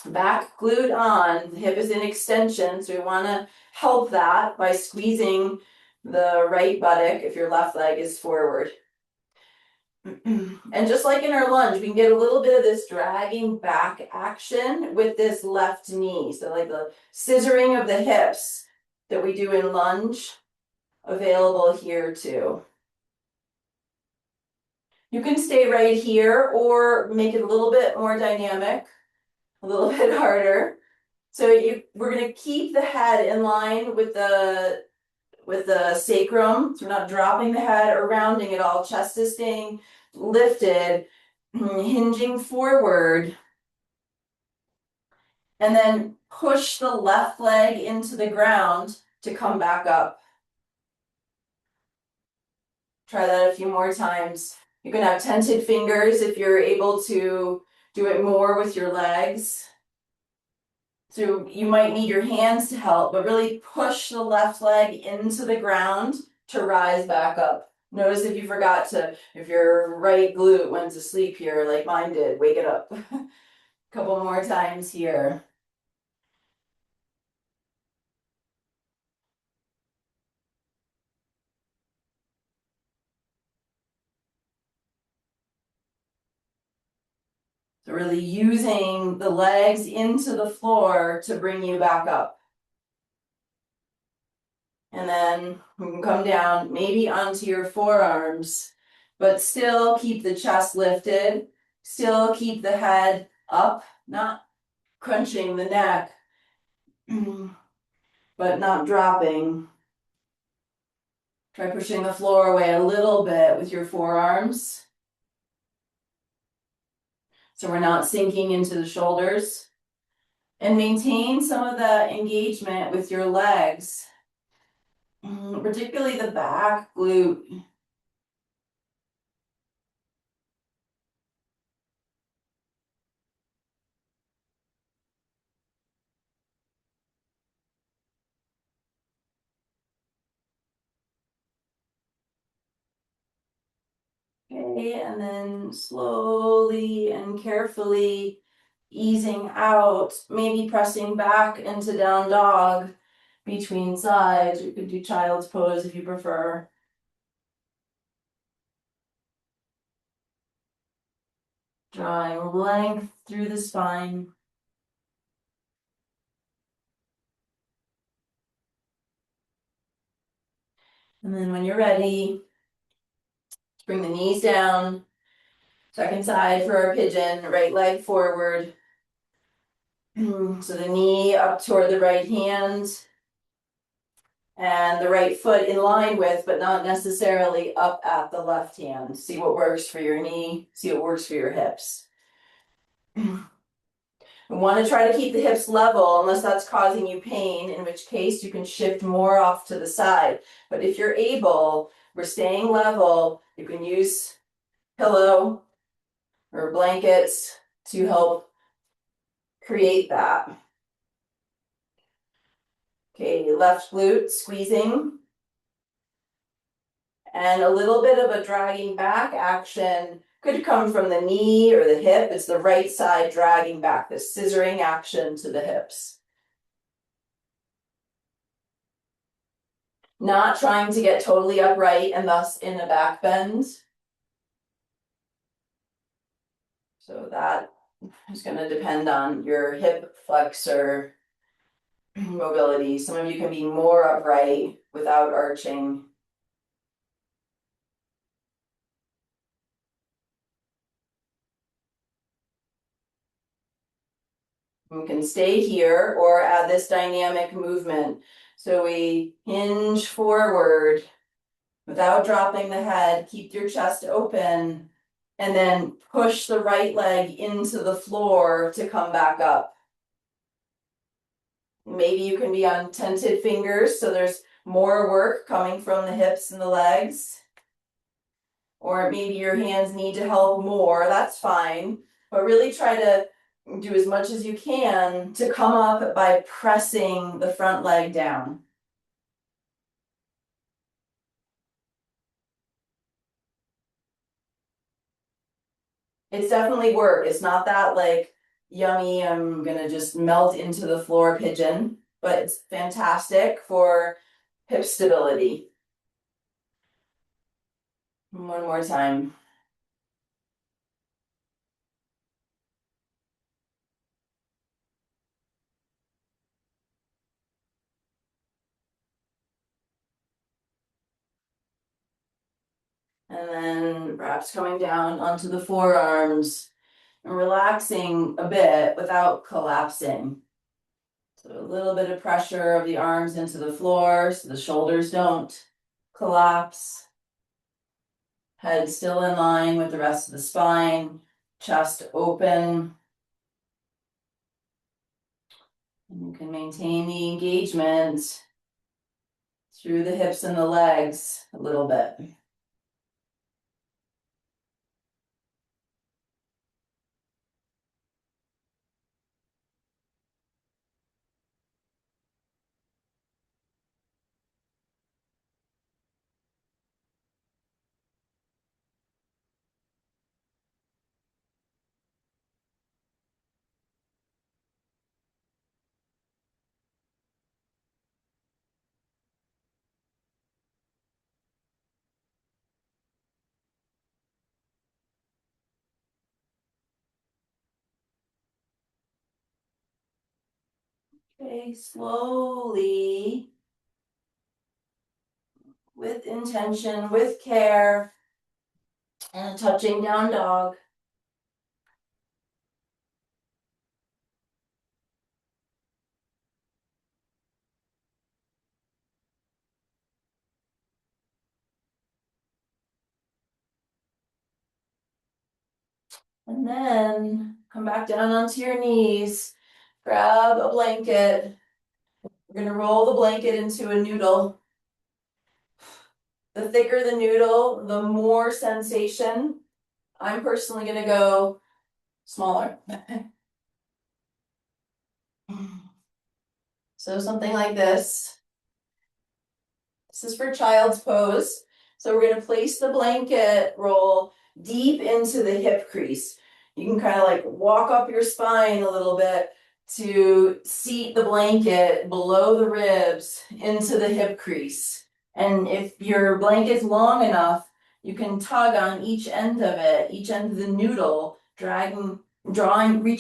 Back glute on, the hip is in extension, so we want to help that by squeezing the right buttock if your left leg is forward. And just like in our lunge, we can get a little bit of this dragging back action with this left knee. So like the scissoring of the hips that we do in lunge, available here too. You can stay right here or make it a little bit more dynamic, a little bit harder. So we're going to keep the head in line with the sacrum. So we're not dropping the head or rounding it all. Chest is staying lifted. hinging forward, and then push the left leg into the ground to come back up. Try that a few more times. You can have tented fingers if you're able to do it more with your legs. So you might need your hands to help, but really push the left leg into the ground to rise back up. Notice if you forgot to, if your right glute went to sleep here like mine did, wake it up. Couple more times here. So really using the legs into the floor to bring you back up. And then we can come down maybe onto your forearms, but still keep the chest lifted, still keep the head up, not crunching the neck, but not dropping. Try pushing the floor away a little bit with your forearms, so we're not sinking into the shoulders. And maintain some of the engagement with your legs, particularly the back glute. Okay, and then slowly and carefully easing out, maybe pressing back into down dog between sides. You could do child's pose if you prefer. Drawing length through the spine. And then when you're ready, bring the knees down. Second side for our pigeon, right leg forward. So the knee up toward the right hand and the right foot in line with, but not necessarily up at the left hand. See what works for your knee, see what works for your hips. We want to try to keep the hips level unless that's causing you pain, in which case you can shift more off to the side. But if you're able, we're staying level, you can use pillow or blankets to help create that. Okay, left glute squeezing. And a little bit of a dragging back action could come from the knee or the hip. It's the right side dragging back, the scissoring action to the hips. Not trying to get totally upright and thus in a back bend. So that is going to depend on your hip flexor mobility. Some of you can be more upright without arching. We can stay here or add this dynamic movement. So we hinge forward without dropping the head, keep your chest open, and then push the right leg into the floor to come back up. Maybe you can be on tented fingers, so there's more work coming from the hips and the legs. Or maybe your hands need to help more, that's fine. But really try to do as much as you can to come up by pressing the front leg down. It's definitely work. It's not that like yummy, I'm gonna just melt into the floor pigeon, but it's fantastic for hip stability. One more time. And then perhaps coming down onto the forearms and relaxing a bit without collapsing. So a little bit of pressure of the arms into the floor so the shoulders don't collapse. Head still in line with the rest of the spine. chest open. And you can maintain the engagement through the hips and the legs a little bit. Okay, slowly, with intention, with care, and a touching down dog. And then come back down onto your knees, grab a blanket. We're gonna roll the blanket into a noodle. The thicker the noodle, the more sensation. I'm personally gonna go smaller. So something like this. This is for child's pose. So we're gonna place the blanket roll deep into the hip crease. You can kind of like walk up your spine a little bit to seat the blanket below the ribs into the hip crease. And if your blanket's long enough, you can tug on each end of it, each end of the noodle, dragging, drawing,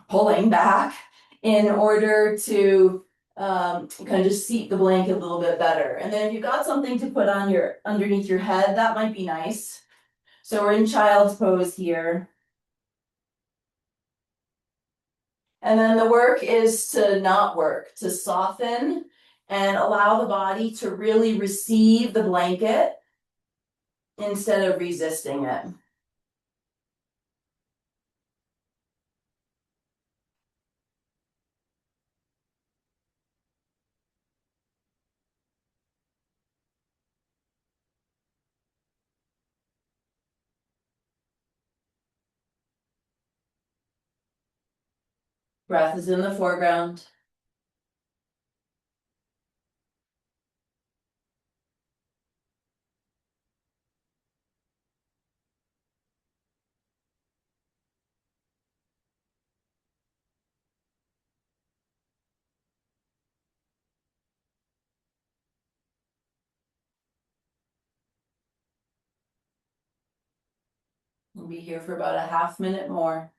pulling back in order to kind of just seat the blanket a little bit better. And then if you've got something to put on your underneath your head, that might be nice. So we're in child's pose here. And then the work is to not work, to soften and allow the body to really receive the blanket instead of resisting it. Breath is in the foreground. We'll be here for about a half minute more.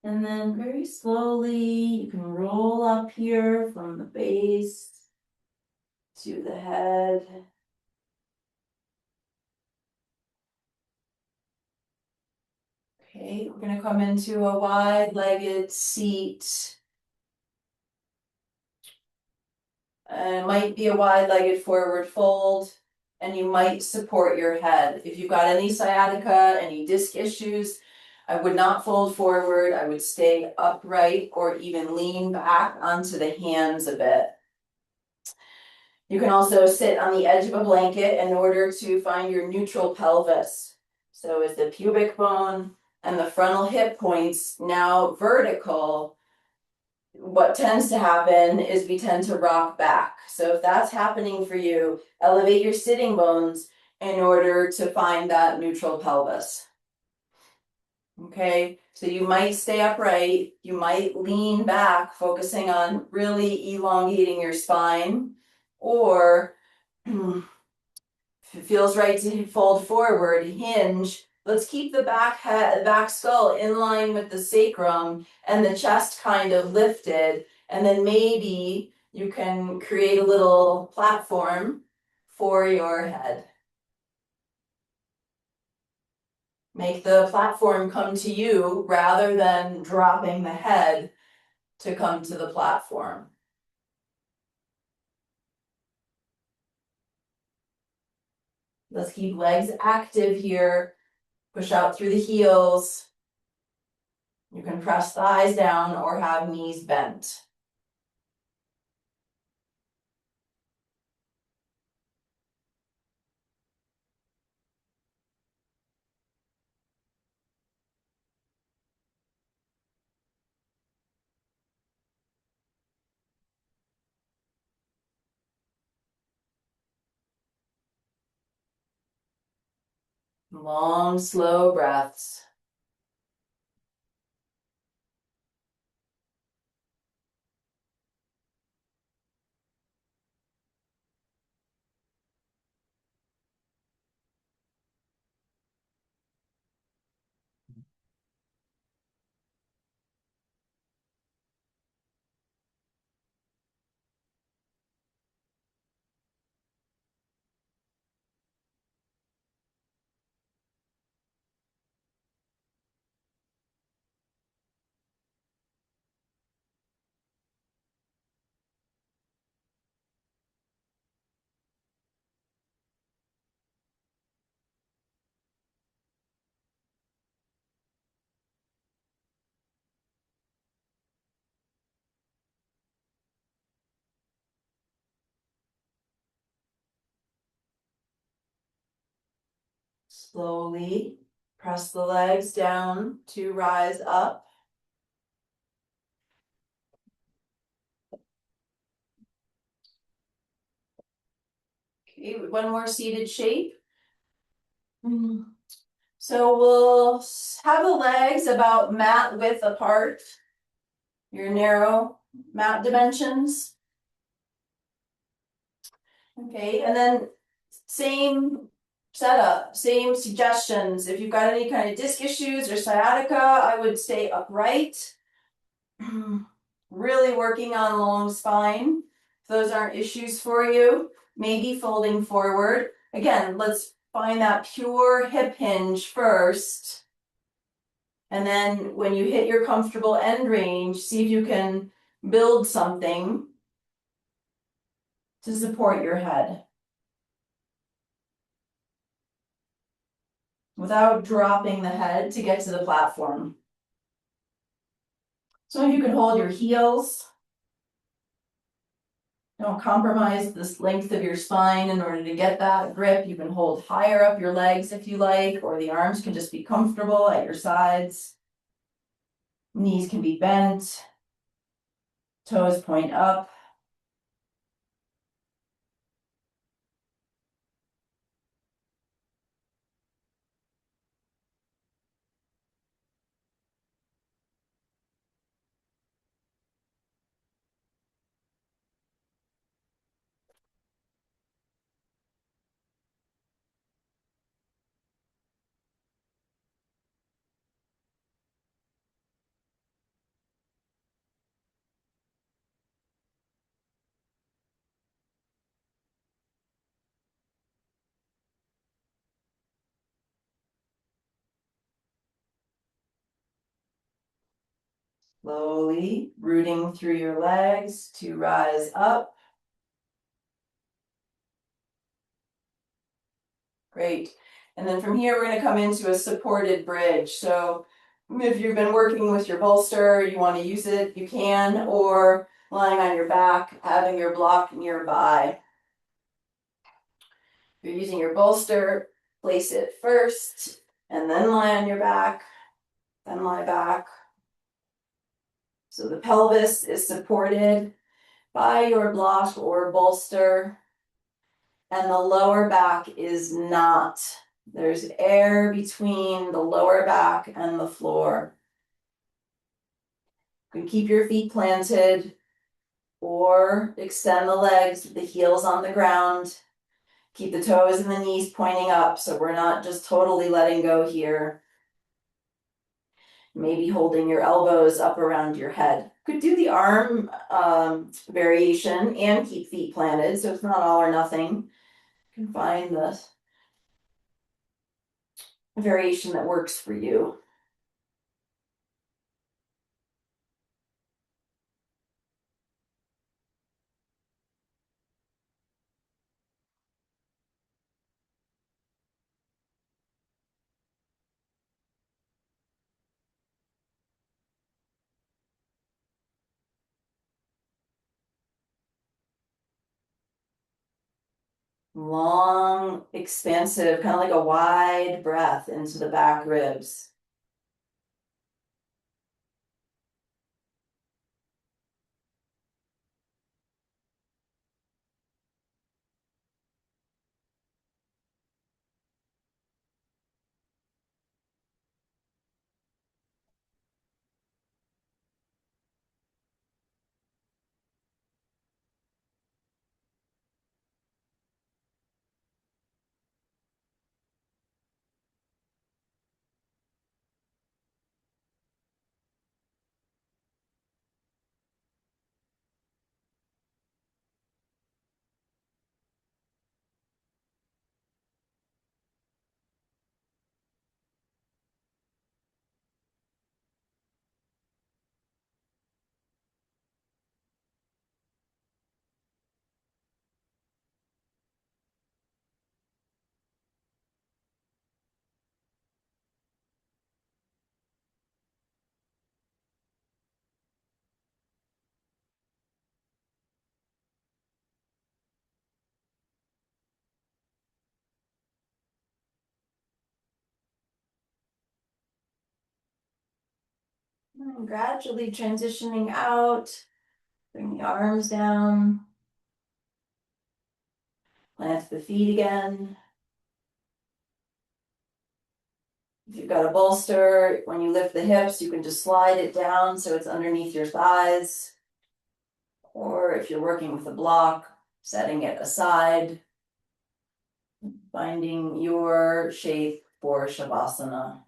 And then very slowly, you can roll up here from the base to the head. Okay, we're gonna come into a wide-legged seat. It might be a wide-legged forward fold, and you might support your head. If you've got any sciatica, any disc issues, I would not fold forward. I would stay upright or even lean back onto the hands a bit. You can also sit on the edge of a blanket in order to find your neutral pelvis. So is the pubic bone and the frontal hip points now vertical? What tends to happen is we tend to rock back. So if that's happening for you, elevate your sitting bones in order to find that neutral pelvis. Okay, so you might stay upright, you might lean back, focusing on really elongating your spine, or if it feels right to fold forward, hinge. Let's keep the back skull in line with the sacrum and the chest kind of lifted, and then maybe you can create a little platform for your head. Make the platform come to you rather than dropping the head to come to the platform. Let's keep legs active here. Push out through the heels. You can press thighs down or have knees bent. Long, slow breaths. Slowly press the legs down to rise up. Okay, one more seated shape. So we'll have the legs about mat width apart, your narrow mat dimensions. Okay, and then same setup, same suggestions. If you've got any kind of disc issues or sciatica, I would stay upright. Really working on long spine. If those aren't issues for you, maybe folding forward. Again, let's find that pure hip hinge first. And then when you hit your comfortable end range, see if you can build something to support your head without dropping the head to get to the platform. So if you can hold your heels, don't compromise this length of your spine in order to get that grip. You can hold higher up your legs if you like, or the arms can just be comfortable at your sides. Knees can be bent, toes point up. Slowly rooting through your legs to rise up. Great. And then from here, we're going to come into a supported bridge. So if you've been working with your bolster, you want to use it, you can, or lying on your back, having your block nearby. If you're using your bolster, place it first, and then lie on your back, then lie back. So the pelvis is supported by your block or bolster, and the lower back is not. There's air between the lower back and the floor. You can keep your feet planted or extend the legs with the heels on the ground. Keep the toes and the knees pointing up so we're not just totally letting go here. Maybe holding your elbows up around your head. Could do the arm variation and keep feet planted, so it's not all or nothing. You can find the variation that works for you. Long, expansive, kind of like a wide breath into the back ribs. And gradually transitioning out, bring the arms down, plant the feet again. If you've got a bolster, when you lift the hips, you can just slide it down so it's underneath your thighs. Or if you're working with a block, setting it aside, finding your shape for Shavasana.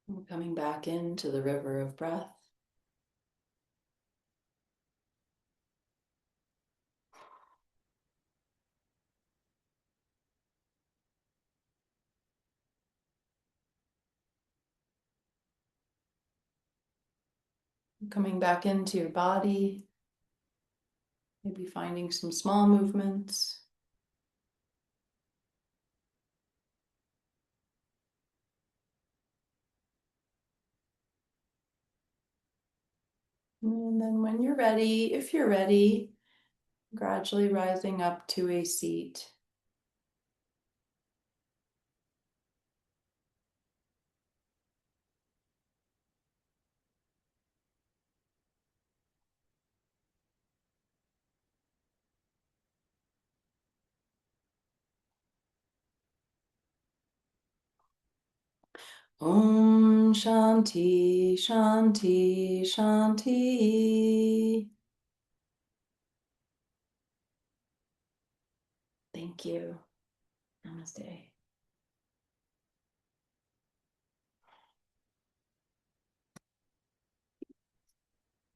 We're coming back into the river of breath. Coming back into your body, maybe finding some small movements. And then when you're ready, if you're ready, gradually rising up to a seat. Om Shanti, Shanti, Shanti. Thank you. Namaste.